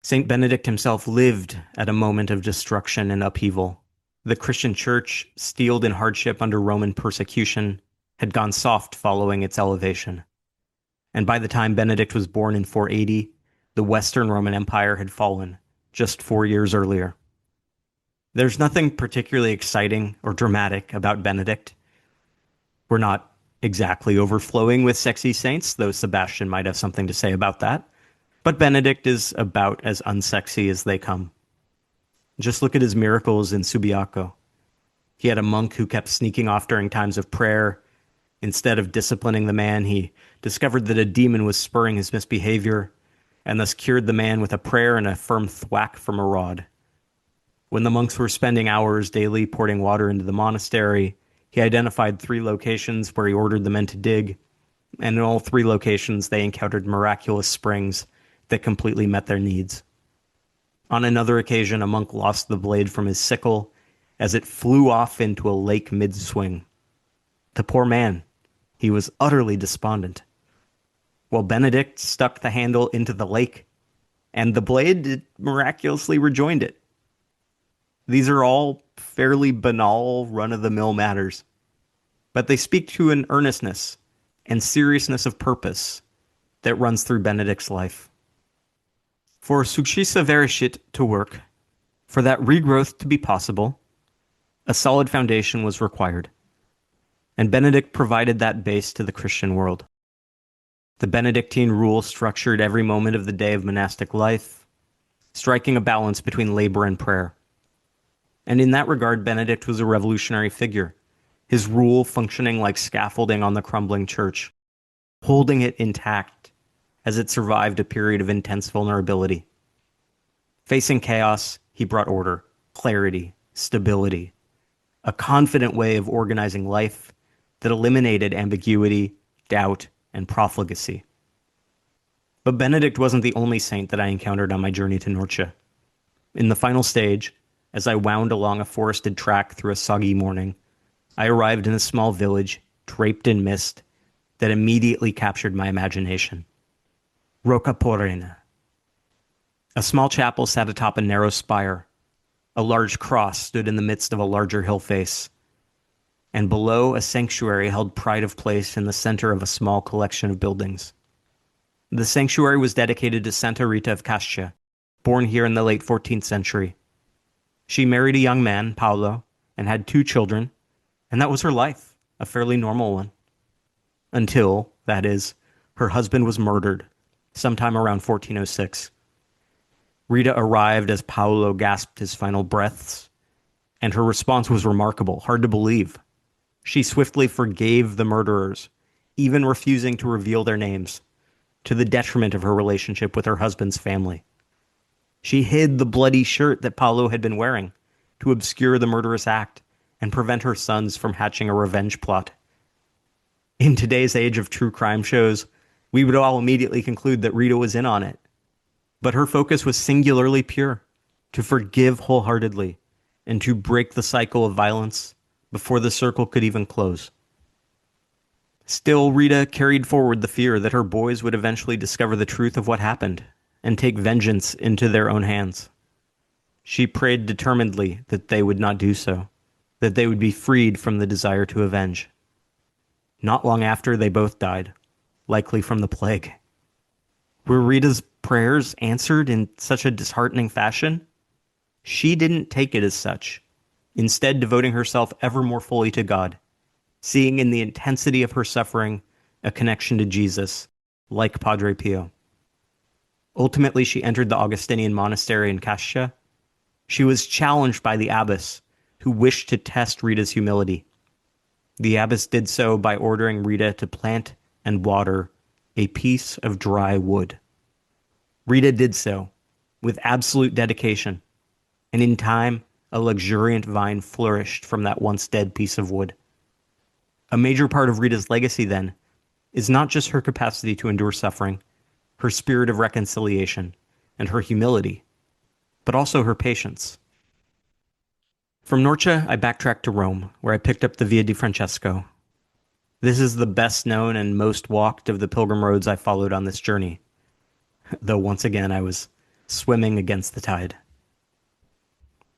Saint Benedict himself lived at a moment of destruction and upheaval. The Christian church, steeled in hardship under Roman persecution, had gone soft following its elevation. And by the time Benedict was born in 480, the Western Roman Empire had fallen, just 4 years earlier. There's nothing particularly exciting or dramatic about Benedict. We're not exactly overflowing with sexy saints, though Sebastian might have something to say about that. But Benedict is about as unsexy as they come. Just look at his miracles in Subiaco. He had a monk who kept sneaking off during times of prayer. Instead of disciplining the man, he discovered that a demon was spurring his misbehavior, and thus cured the man with a prayer and a firm thwack from a rod. When the monks were spending hours daily pouring water into the monastery, he identified 3 locations where he ordered the men to dig, and in all 3 locations they encountered miraculous springs that completely met their needs. On another occasion, a monk lost the blade from his sickle as it flew off into a lake mid-swing. The poor man, he was utterly despondent. Well, Benedict stuck the handle into the lake, and the blade miraculously rejoined it. These are all fairly banal, run-of-the-mill matters, but they speak to an earnestness and seriousness of purpose that runs through Benedict's life. For successa veriscit to work, for that regrowth to be possible, a solid foundation was required, and Benedict provided that base to the Christian world. The Benedictine rule structured every moment of the day of monastic life, striking a balance between labor and prayer. And in that regard, Benedict was a revolutionary figure, his rule functioning like scaffolding on the crumbling church, holding it intact as it survived a period of intense vulnerability. Facing chaos, he brought order, clarity, stability, a confident way of organizing life that eliminated ambiguity, doubt, and profligacy. But Benedict wasn't the only saint that I encountered on my journey to Norcia. In the final stage, as I wound along a forested track through a soggy morning, I arrived in a small village draped in mist that immediately captured my imagination. Rocca Porrena. A small chapel sat atop a narrow spire. A large cross stood in the midst of a larger hill face, and below a sanctuary held pride of place in the center of a small collection of buildings. The sanctuary was dedicated to Santa Rita of Cascia, born here in the late 14th century. She married a young man, Paolo, and had 2 children, and that was her life, a fairly normal one. Until, that is, her husband was murdered, sometime around 1406. Rita arrived as Paolo gasped his final breaths, and her response was remarkable, hard to believe. She swiftly forgave the murderers, even refusing to reveal their names, to the detriment of her relationship with her husband's family. She hid the bloody shirt that Paolo had been wearing to obscure the murderous act and prevent her sons from hatching a revenge plot. In today's age of true crime shows, we would all immediately conclude that Rita was in on it. But her focus was singularly pure, to forgive wholeheartedly and to break the cycle of violence before the circle could even close. Still, Rita carried forward the fear that her boys would eventually discover the truth of what happened and take vengeance into their own hands. She prayed determinedly that they would not do so, that they would be freed from the desire to avenge. Not long after, they both died, likely from the plague. Were Rita's prayers answered in such a disheartening fashion? She didn't take it as such, instead devoting herself ever more fully to God, seeing in the intensity of her suffering a connection to Jesus, like Padre Pio. Ultimately, she entered the Augustinian monastery in Cascia. She was challenged by the abbess, who wished to test Rita's humility. The abbess did so by ordering Rita to plant and water a piece of dry wood. Rita did so, with absolute dedication, and in time, a luxuriant vine flourished from that once dead piece of wood. A major part of Rita's legacy, then, is not just her capacity to endure suffering, her spirit of reconciliation, and her humility, but also her patience. From Norcia, I backtracked to Rome, where I picked up the Via di Francesco. This is the best known and most walked of the pilgrim roads I followed on this journey, though once again I was swimming against the tide.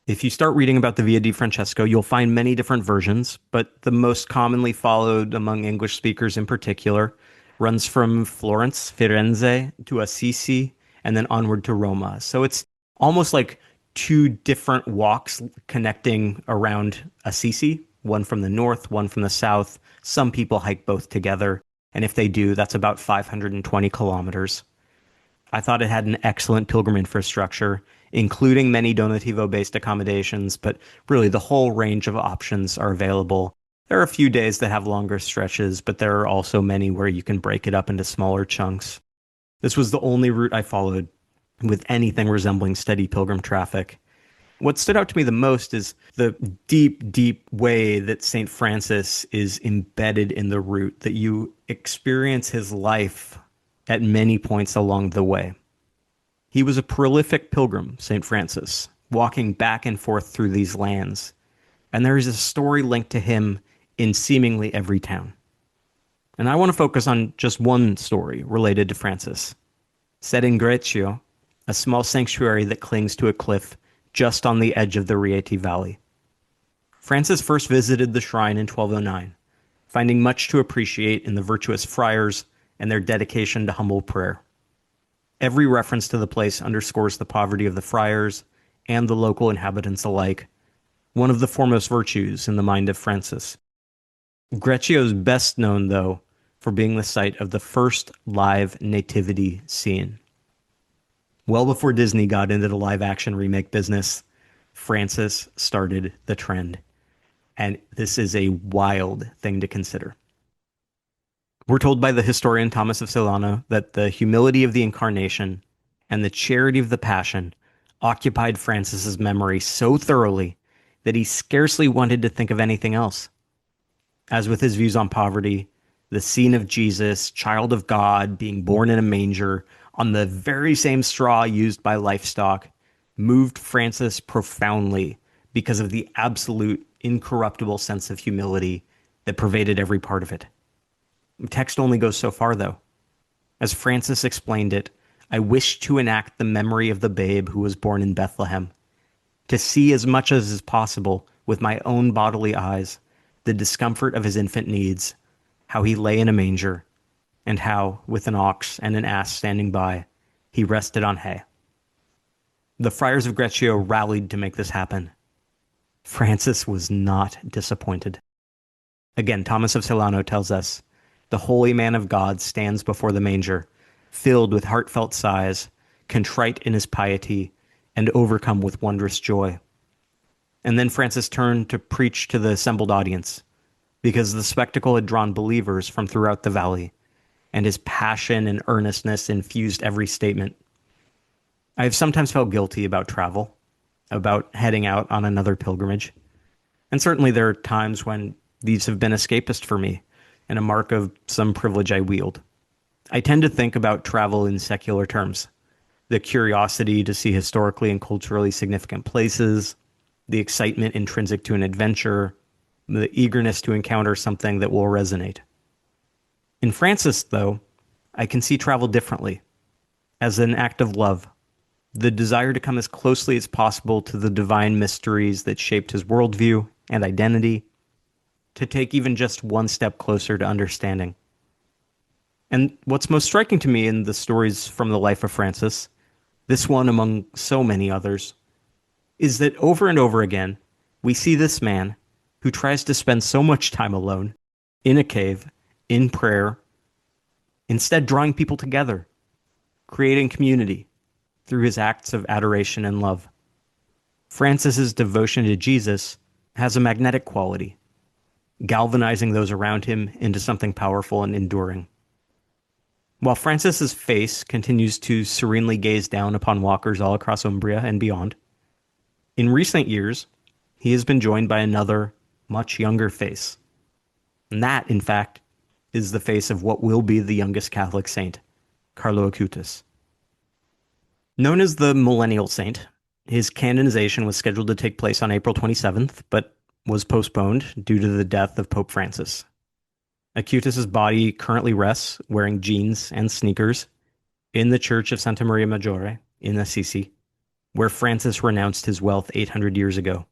If you start reading about the Via di Francesco, you'll find many different versions, but the most commonly followed among English speakers in particular runs from Florence, Firenze, to Assisi, and then onward to Roma. So it's almost like two different walks connecting around Assisi, one from the north, one from the south. Some people hike both together, and if they do, that's about 520 kilometers. I thought it had an excellent pilgrim infrastructure, including many Donativo-based accommodations, but really the whole range of options are available. There are a few days that have longer stretches, but there are also many where you can break it up into smaller chunks. This was the only route I followed with anything resembling steady pilgrim traffic. What stood out to me the most is the deep, deep way that St. Francis is embedded in the route, that you experience his life at many points along the way. He was a prolific pilgrim, St. Francis, walking back and forth through these lands, and there is a story linked to him in seemingly every town. And I want to focus on just one story related to Francis. Set in Greccio, a small sanctuary that clings to a cliff just on the edge of the Rieti Valley. Francis first visited the shrine in 1209, finding much to appreciate in the virtuous friars and their dedication to humble prayer. Every reference to the place underscores the poverty of the friars and the local inhabitants alike, one of the foremost virtues in the mind of Francis. Greccio is best known, though, for being the site of the first live nativity scene. Well before Disney got into the live-action remake business, Francis started the trend. And this is a wild thing to consider. We're told by the historian Thomas of Celano that the humility of the Incarnation and the charity of the Passion occupied Francis's memory so thoroughly that he scarcely wanted to think of anything else. As with his views on poverty, the scene of Jesus, child of God, being born in a manger on the very same straw used by livestock, moved Francis profoundly because of the absolute, incorruptible sense of humility that pervaded every part of it. The text only goes so far, though. As Francis explained it, I wish to enact the memory of the babe who was born in Bethlehem, to see as much as is possible with my own bodily eyes the discomfort of his infant needs, how he lay in a manger, and how, with an ox and an ass standing by, he rested on hay. The friars of Greccio rallied to make this happen. Francis was not disappointed. Again, Thomas of Celano tells us, the holy man of God stands before the manger, filled with heartfelt sighs, contrite in his piety, and overcome with wondrous joy. And then Francis turned to preach to the assembled audience, because the spectacle had drawn believers from throughout the valley, and his passion and earnestness infused every statement. I have sometimes felt guilty about travel, about heading out on another pilgrimage, and certainly there are times when these have been escapist for me, and a mark of some privilege I wield. I tend to think about travel in secular terms, the curiosity to see historically and culturally significant places, the excitement intrinsic to an adventure, the eagerness to encounter something that will resonate. In Francis, though, I can see travel differently, as an act of love, the desire to come as closely as possible to the divine mysteries that shaped his worldview and identity, to take even just one step closer to understanding. And what's most striking to me in the stories from the life of Francis, this one among so many others, is that over and over again, we see this man who tries to spend so much time alone, in a cave, in prayer, instead drawing people together, creating community through his acts of adoration and love. Francis's devotion to Jesus has a magnetic quality, galvanizing those around him into something powerful and enduring. While Francis's face continues to serenely gaze down upon walkers all across Umbria and beyond, in recent years, he has been joined by another, much younger face. And that, in fact, is the face of what will be the youngest Catholic saint, Carlo Acutis. Known as the Millennial Saint, his canonization was scheduled to take place on April 27th, but was postponed due to the death of Pope Francis. Acutis' body currently rests, wearing jeans and sneakers, in the Church of Santa Maria Maggiore in Assisi, where Francis renounced his wealth 800 years ago.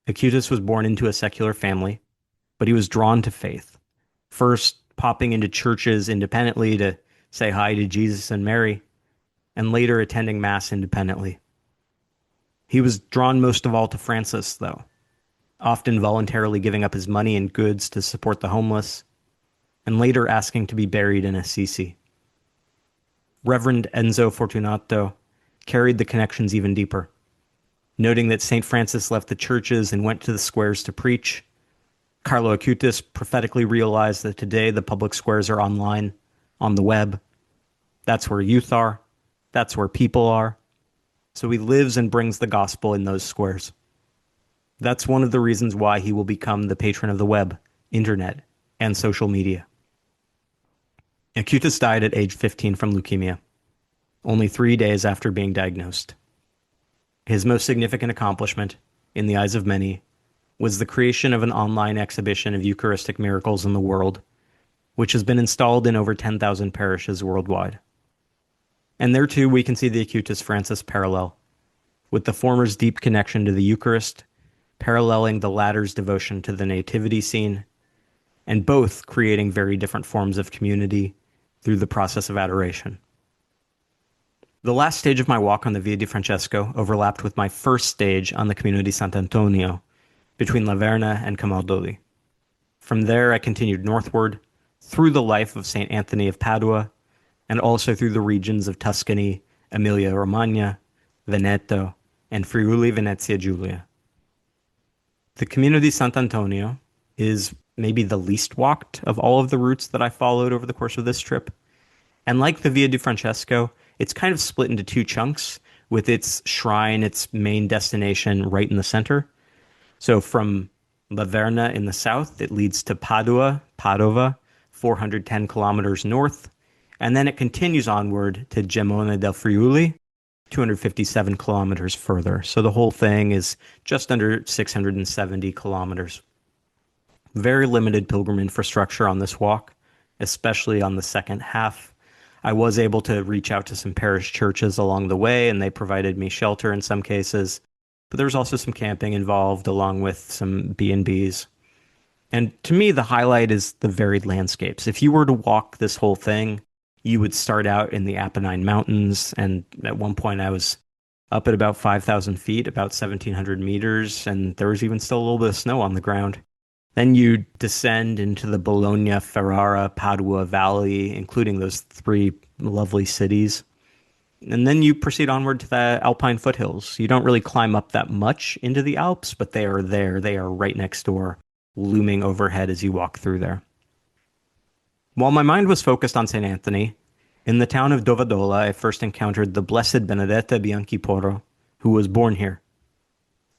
Acutis was born into a secular family, but he was drawn to faith, first popping into churches independently to say hi to Jesus and Mary, and later attending Mass independently. He was drawn most of all to Francis, though, often voluntarily giving up his money and goods to support the homeless, and later asking to be buried in Assisi. Reverend Enzo Fortunato carried the connections even deeper, noting that St. Francis left the churches and went to the squares to preach. Carlo Acutis prophetically realized that today the public squares are online, on the web. That's where youth are. That's where people are. So he lives and brings the gospel in those squares. That's one of the reasons why he will become the patron of the web, internet, and social media. Acutis died at age 15 from leukemia, only 3 days after being diagnosed. His most significant accomplishment, in the eyes of many, was the creation of an online exhibition of Eucharistic miracles in the world, which has been installed in over 10,000 parishes worldwide. And there too we can see the Acutis-Francis parallel, with the former's deep connection to the Eucharist, paralleling the latter's devotion to the nativity scene, and both creating very different forms of community through the process of adoration. The last stage of my walk on the Via di Francesco overlapped with my first stage on the Cammino di Sant'Antonio, between La Verna and Camaldoli. From there, I continued northward, through the life of St. Anthony of Padua, and also through the regions of Tuscany, Emilia-Romagna, Veneto, and Friuli Venezia Giulia. The Cammino di Sant'Antonio is maybe the least walked of all of the routes that I followed over the course of this trip. And like the Via di Francesco, it's kind of split into two chunks, with its shrine, its main destination, right in the center. So from La Verna in the south, it leads to Padova, 410 kilometers north, and then it continues onward to Gemona del Friuli, 257 kilometers further. So the whole thing is just under 670 kilometers. Very limited pilgrim infrastructure on this walk, especially on the second half. I was able to reach out to some parish churches along the way, and they provided me shelter in some cases. But there was also some camping involved, along with some B&Bs. And to me, the highlight is the varied landscapes. If you were to walk this whole thing, you would start out in the Apennine Mountains, and at one point I was up at about 5,000 feet, about 1,700 meters, and there was even still a little bit of snow on the ground. Then you descend into the Bologna, Ferrara, Padua Valley, including those three lovely cities. And then you proceed onward to the Alpine foothills. You don't really climb up that much into the Alps, but they are there. They are right next door, looming overhead as you walk through there. While my mind was focused on St. Anthony, in the town of Dovadola, I first encountered the Blessed Benedetta Bianchiporo, who was born here.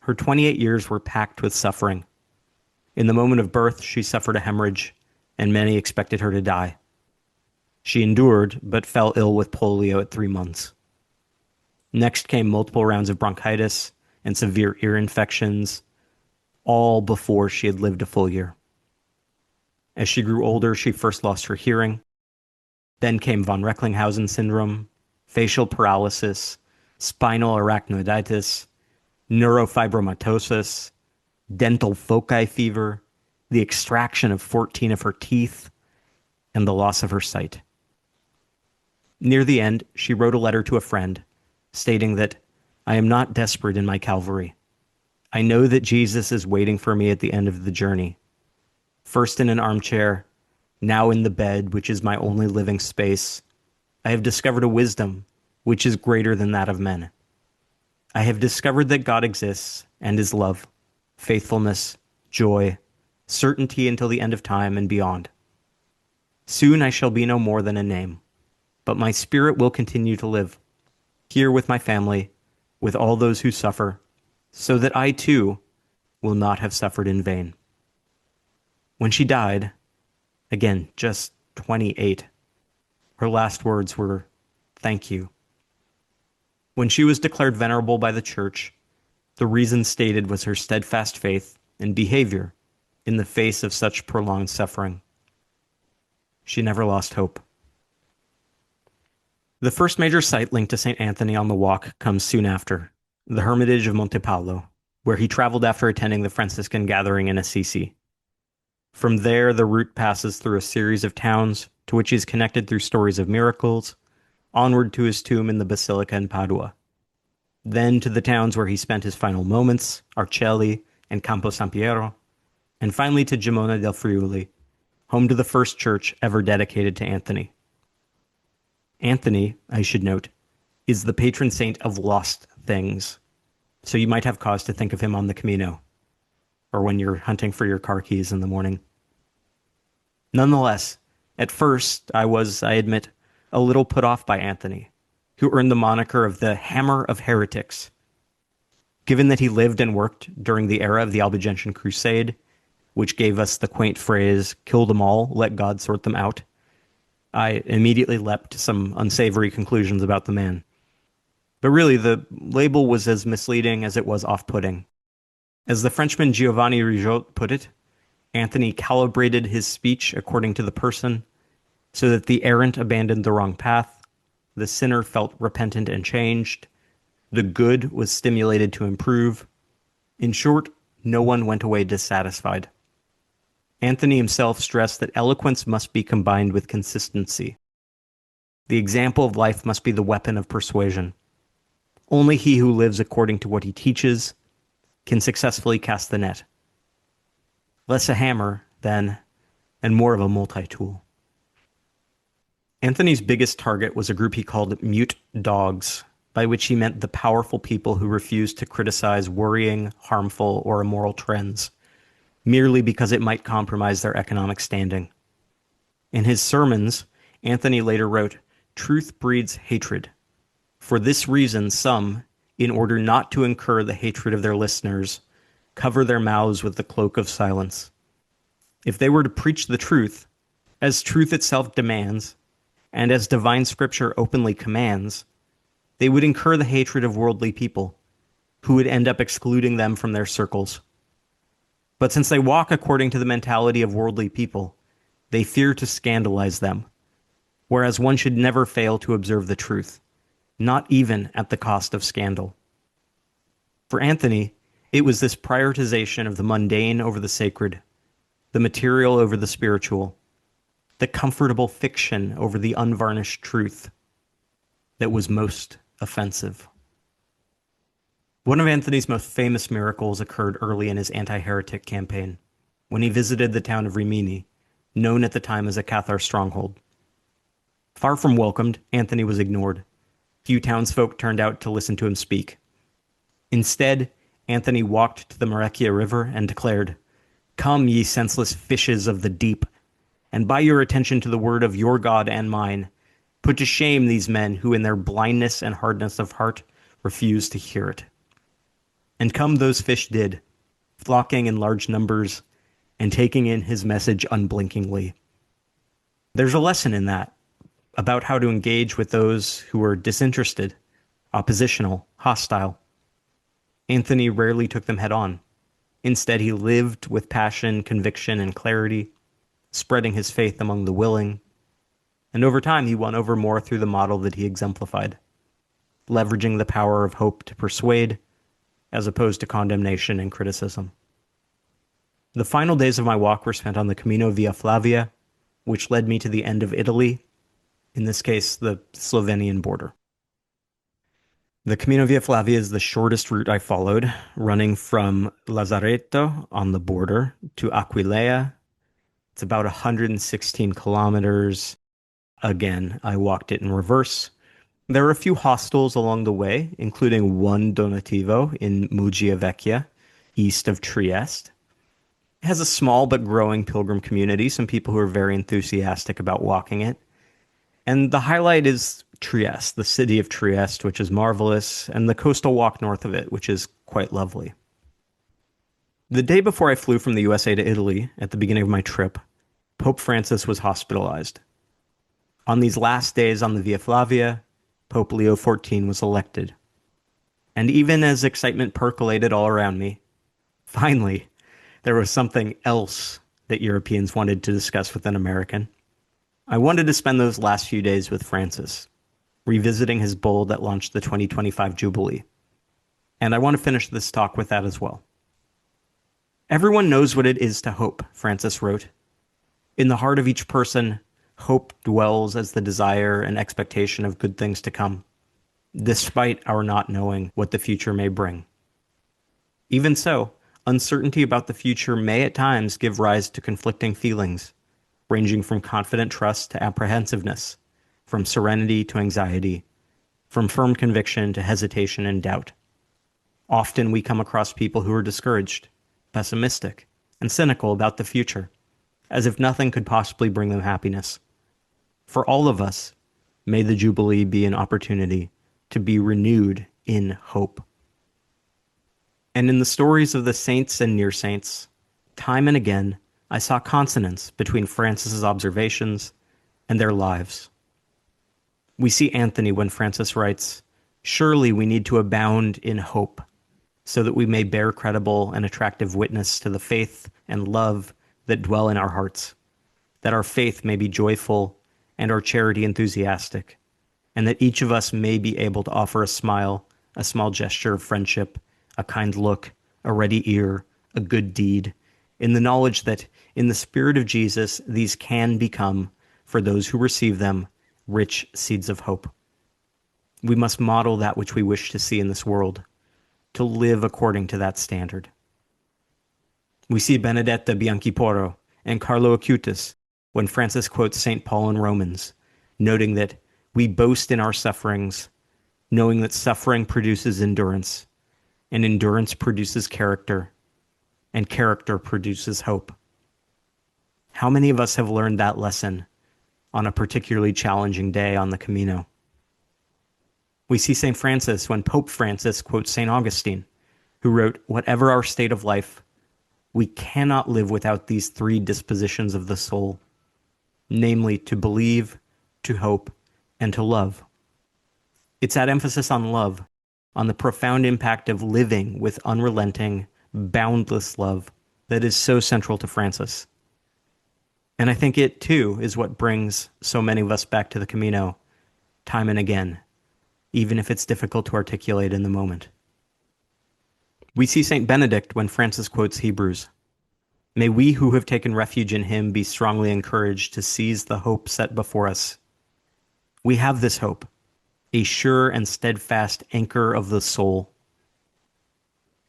Her 28 years were packed with suffering. In the moment of birth, she suffered a hemorrhage, and many expected her to die. She endured, but fell ill with polio at 3 months. Next came multiple rounds of bronchitis and severe ear infections, all before she had lived a full year. As she grew older, she first lost her hearing. Then came von Recklinghausen syndrome, facial paralysis, spinal arachnoiditis, neurofibromatosis, dental foci fever, the extraction of 14 of her teeth, and the loss of her sight. Near the end, she wrote a letter to a friend, stating that, "I am not desperate in my Calvary. I know that Jesus is waiting for me at the end of the journey. First in an armchair, now in the bed, which is my only living space, I have discovered a wisdom which is greater than that of men. I have discovered that God exists and is love, faithfulness, joy, certainty until the end of time and beyond. Soon I shall be no more than a name, but my spirit will continue to live, here with my family, with all those who suffer, so that I too will not have suffered in vain." When she died, again, just 28, her last words were, "Thank you." When she was declared venerable by the church, the reason stated was her steadfast faith and behavior in the face of such prolonged suffering. She never lost hope. The first major site linked to St. Anthony on the walk comes soon after, the Hermitage of Monte Paolo, where he traveled after attending the Franciscan gathering in Assisi. From there, the route passes through a series of towns to which he is connected through stories of miracles, onward to his tomb in the Basilica in Padua. then to the towns where he spent his final moments, Arcelli and Campo San Piero, and finally to Gemona del Friuli, home to the first church ever dedicated to Anthony. Anthony, I should note, is the patron saint of lost things, so you might have cause to think of him on the Camino, or when you're hunting for your car keys in the morning. Nonetheless, at first, I admit, a little put off by Anthony, who earned the moniker of the Hammer of Heretics. Given that he lived and worked during the era of the Albigensian Crusade, which gave us the quaint phrase, "kill them all, let God sort them out," I immediately leapt to some unsavory conclusions about the man. But really, the label was as misleading as it was off-putting. As the Frenchman Giovanni Rigaud put it, Anthony calibrated his speech according to the person, so that the errant abandoned the wrong path, the sinner felt repentant and changed, the good was stimulated to improve. In short, no one went away dissatisfied. Anthony himself stressed that eloquence must be combined with consistency. The example of life must be the weapon of persuasion. Only he who lives according to what he teaches can successfully cast the net. Less a hammer, then, and more of a multi-tool. Anthony's biggest target was a group he called mute dogs, by which he meant the powerful people who refused to criticize worrying, harmful, or immoral trends, merely because it might compromise their economic standing. In his sermons, Anthony later wrote, "Truth breeds hatred. For this reason, some, in order not to incur the hatred of their listeners, cover their mouths with the cloak of silence. If they were to preach the truth, as truth itself demands, and as divine scripture openly commands, they would incur the hatred of worldly people, who would end up excluding them from their circles. But since they walk according to the mentality of worldly people, they fear to scandalize them, whereas one should never fail to observe the truth, not even at the cost of scandal." For Anthony, it was this prioritization of the mundane over the sacred, the material over the spiritual, the comfortable fiction over the unvarnished truth, that was most offensive. One of Anthony's most famous miracles occurred early in his anti-heretic campaign, when he visited the town of Rimini, known at the time as a Cathar stronghold. Far from welcomed, Anthony was ignored. Few townsfolk turned out to listen to him speak. Instead, Anthony walked to the Marecchia River and declared, "Come, ye senseless fishes of the deep, and by your attention to the word of your God and mine, put to shame these men who in their blindness and hardness of heart refuse to hear it." And come those fish did, flocking in large numbers and taking in his message unblinkingly. There's a lesson in that, about how to engage with those who are disinterested, oppositional, hostile. Anthony rarely took them head on. Instead, he lived with passion, conviction, and clarity, spreading his faith among the willing. And over time, he won over more through the model that he exemplified, leveraging the power of hope to persuade, as opposed to condemnation and criticism. The final days of my walk were spent on the Cammino Via Flavia, which led me to the end of Italy, in this case, the Slovenian border. The Cammino Via Flavia is the shortest route I followed, running from Lazareto on the border to Aquileia. It's about 116 kilometers. Again, I walked it in reverse. There are a few hostels along the way, including one Donativo in Muggia Vecchia, east of Trieste. It has a small but growing pilgrim community, some people who are very enthusiastic about walking it. And the highlight is Trieste, the city of Trieste, which is marvelous, and the coastal walk north of it, which is quite lovely. The day before I flew from the USA to Italy, at the beginning of my trip, Pope Francis was hospitalized. On these last days on the Via Flavia, Pope Leo XIV was elected. And even as excitement percolated all around me, finally, there was something else that Europeans wanted to discuss with an American. I wanted to spend those last few days with Francis, revisiting his bull that launched the 2025 Jubilee. And I want to finish this talk with that as well. "Everyone knows what it is to hope," Francis wrote. "In the heart of each person, hope dwells as the desire and expectation of good things to come. despite our not knowing what the future may bring. Even so, uncertainty about the future may at times give rise to conflicting feelings, ranging from confident trust to apprehensiveness, from serenity to anxiety, from firm conviction to hesitation and doubt. Often we come across people who are discouraged, pessimistic, and cynical about the future, as if nothing could possibly bring them happiness. For all of us, may the Jubilee be an opportunity to be renewed in hope. And in the stories of the saints and near saints, time and again, I saw consonance between Francis's observations and their lives. We see Anthony when Francis writes, "Surely we need to abound in hope, so that we may bear credible and attractive witness to the faith and love that dwell in our hearts, that our faith may be joyful and our charity enthusiastic, and that each of us may be able to offer a smile, a small gesture of friendship, a kind look, a ready ear, a good deed, in the knowledge that in the Spirit of Jesus these can become, for those who receive them, rich seeds of hope." We must model that which we wish to see in this world, to live according to that standard. We see Benedetta Bianchiporo and Carlo Acutis when Francis quotes St. Paul in Romans, noting that we boast in our sufferings, knowing that suffering produces endurance, and endurance produces character, and character produces hope. How many of us have learned that lesson on a particularly challenging day on the Camino? We see St. Francis when Pope Francis quotes St. Augustine, who wrote, "Whatever our state of life, we cannot live without these three dispositions of the soul, namely to believe, to hope, and to love." It's that emphasis on love, on the profound impact of living with unrelenting, boundless love, that is so central to Francis. And I think it, too, is what brings so many of us back to the Camino time and again, even if it's difficult to articulate in the moment. We see St. Benedict when Francis quotes Hebrews. "May we who have taken refuge in him be strongly encouraged to seize the hope set before us. We have this hope, a sure and steadfast anchor of the soul."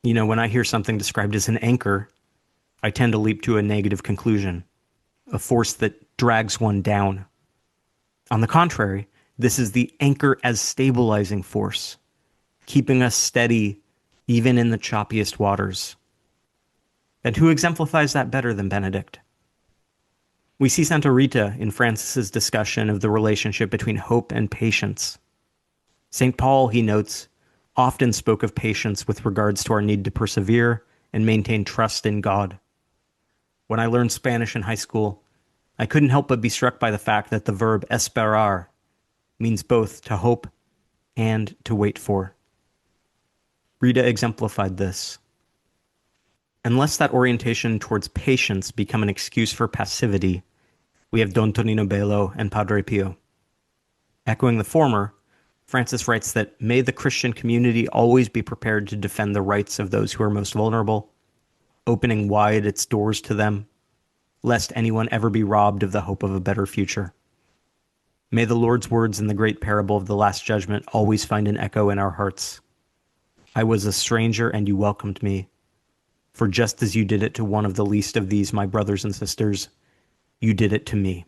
You know, when I hear something described as an anchor, I tend to leap to a negative conclusion, a force that drags one down. On the contrary, this is the anchor as stabilizing force, keeping us steady even in the choppiest waters. And who exemplifies that better than Benedict? We see Santa Rita in Francis's discussion of the relationship between hope and patience. St. Paul, he notes, often spoke of patience with regards to our need to persevere and maintain trust in God. When I learned Spanish in high school, I couldn't help but be struck by the fact that the verb esperar means both to hope and to wait for. Rita exemplified this. Unless that orientation towards patience become an excuse for passivity, we have Don Tonino Bello and Padre Pio. Echoing the former, Francis writes that may the Christian community always be prepared to defend the rights of those who are most vulnerable, opening wide its doors to them, lest anyone ever be robbed of the hope of a better future. May the Lord's words in the great parable of the Last Judgment always find an echo in our hearts. "I was a stranger and you welcomed me, for just as you did it to one of the least of these, my brothers and sisters, you did it to me."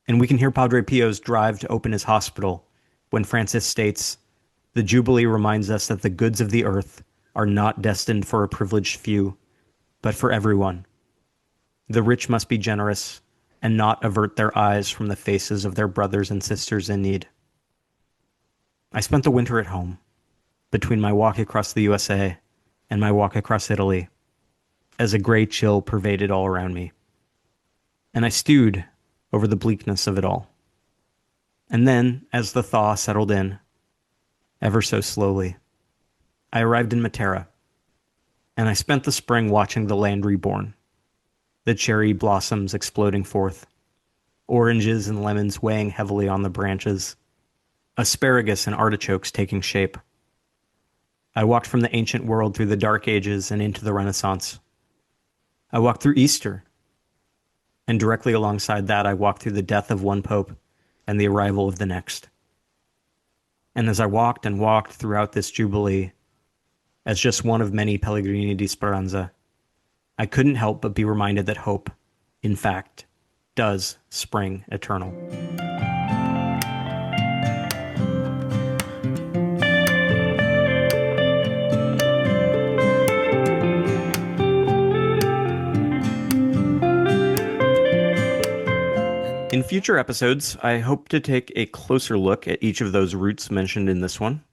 And we can hear Padre Pio's drive to open his hospital when Francis states, "The Jubilee reminds us that the goods of the earth are not destined for a privileged few, but for everyone. The rich must be generous and not avert their eyes from the faces of their brothers and sisters in need." I spent the winter at home, between my walk across the USA and my walk across Italy, as a gray chill pervaded all around me. And I stewed over the bleakness of it all. And then, as the thaw settled in, ever so slowly, I arrived in Matera, and I spent the spring watching the land reborn, the cherry blossoms exploding forth, oranges and lemons weighing heavily on the branches, asparagus and artichokes taking shape. I walked from the ancient world through the Dark Ages and into the Renaissance. I walked through Easter, and directly alongside that I walked through the death of one pope and the arrival of the next. And as I walked and walked throughout this Jubilee, as just one of many Pellegrini di Speranza, I couldn't help but be reminded that hope, in fact, does spring eternal. In future episodes, I hope to take a closer look at each of those routes mentioned in this one.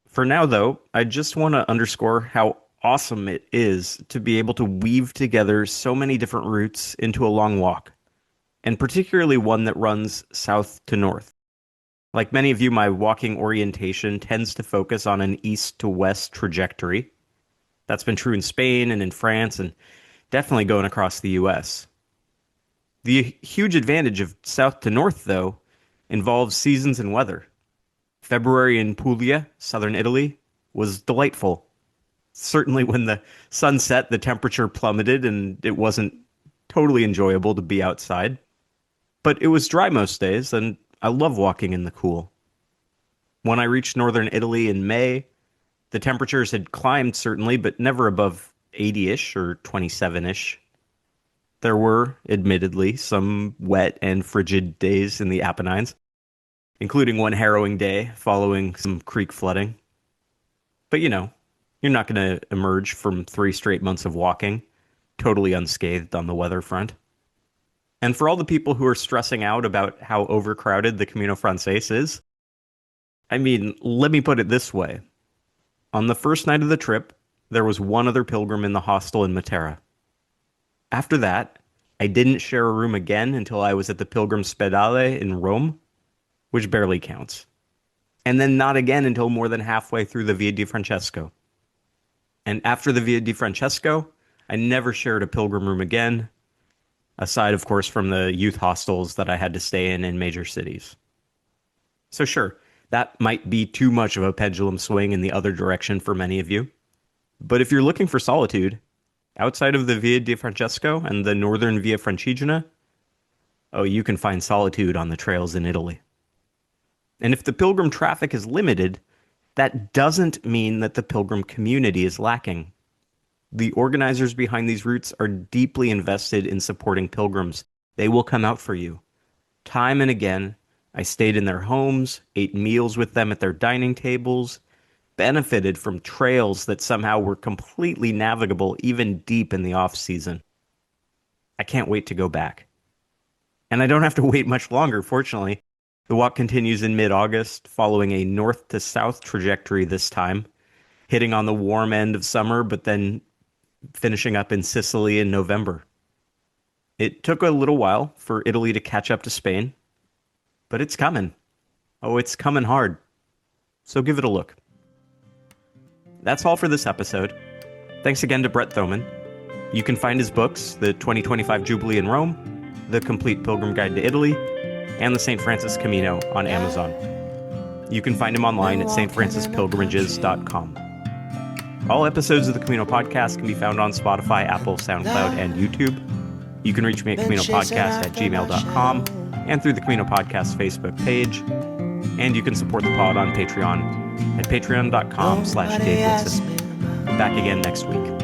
For now, though, I just want to underscore how awesome it is to be able to weave together so many different routes into a long walk, and particularly one that runs south to north. Like many of you, my walking orientation tends to focus on an east to west trajectory. That's been true in Spain and in France, and definitely going across the US. The huge advantage of south to north, though, involves seasons and weather. February in Puglia, southern Italy, was delightful. Certainly when the sun set, the temperature plummeted and it wasn't totally enjoyable to be outside. But it was dry most days, and I love walking in the cool. When I reached northern Italy in May, the temperatures had climbed certainly, but never above 80-ish or 27-ish. There were, admittedly, some wet and frigid days in the Apennines, including one harrowing day following some creek flooding. But you know, you're not going to emerge from 3 straight months of walking totally unscathed on the weather front. And for all the people who are stressing out about how overcrowded the Camino Frances is, I mean, let me put it this way. On the first night of the trip, there was one other pilgrim in the hostel in Matera. After that, I didn't share a room again until I was at the Pilgrim Spedale in Rome, which barely counts. And then not again until more than halfway through the Via di Francesco. And after the Via di Francesco, I never shared a pilgrim room again, aside, of course, from the youth hostels that I had to stay in major cities. So sure, that might be too much of a pendulum swing in the other direction for many of you. But if you're looking for solitude, outside of the Via di Francesco and the northern Via Francigena, oh, you can find solitude on the trails in Italy. And if the pilgrim traffic is limited, that doesn't mean that the pilgrim community is lacking. The organizers behind these routes are deeply invested in supporting pilgrims. They will come out for you. Time and again, I stayed in their homes, ate meals with them at their dining tables, benefited from trails that somehow were completely navigable even deep in the off-season. I can't wait to go back. And I don't have to wait much longer, fortunately. The walk continues in mid-August, following a north to south trajectory this time, hitting on the warm end of summer, but then finishing up in Sicily in November. It took a little while for Italy to catch up to Spain, but it's coming. Oh, it's coming hard. So give it a look. That's all for this episode. Thanks again to Bret Thoman. You can find his books, The 2025 Jubilee in Rome, The Complete Pilgrim Guide to Italy, and the St. Francis Camino on Amazon. You can find him online at stfrancispilgrimages.com. All episodes of the Camino Podcast can be found on Spotify, Apple, SoundCloud, and YouTube. You can reach me at CaminoPodcast@gmail.com and through the Camino Podcast Facebook page. And you can support the pod on Patreon at patreon.com/Dave Whitson. Back again next week.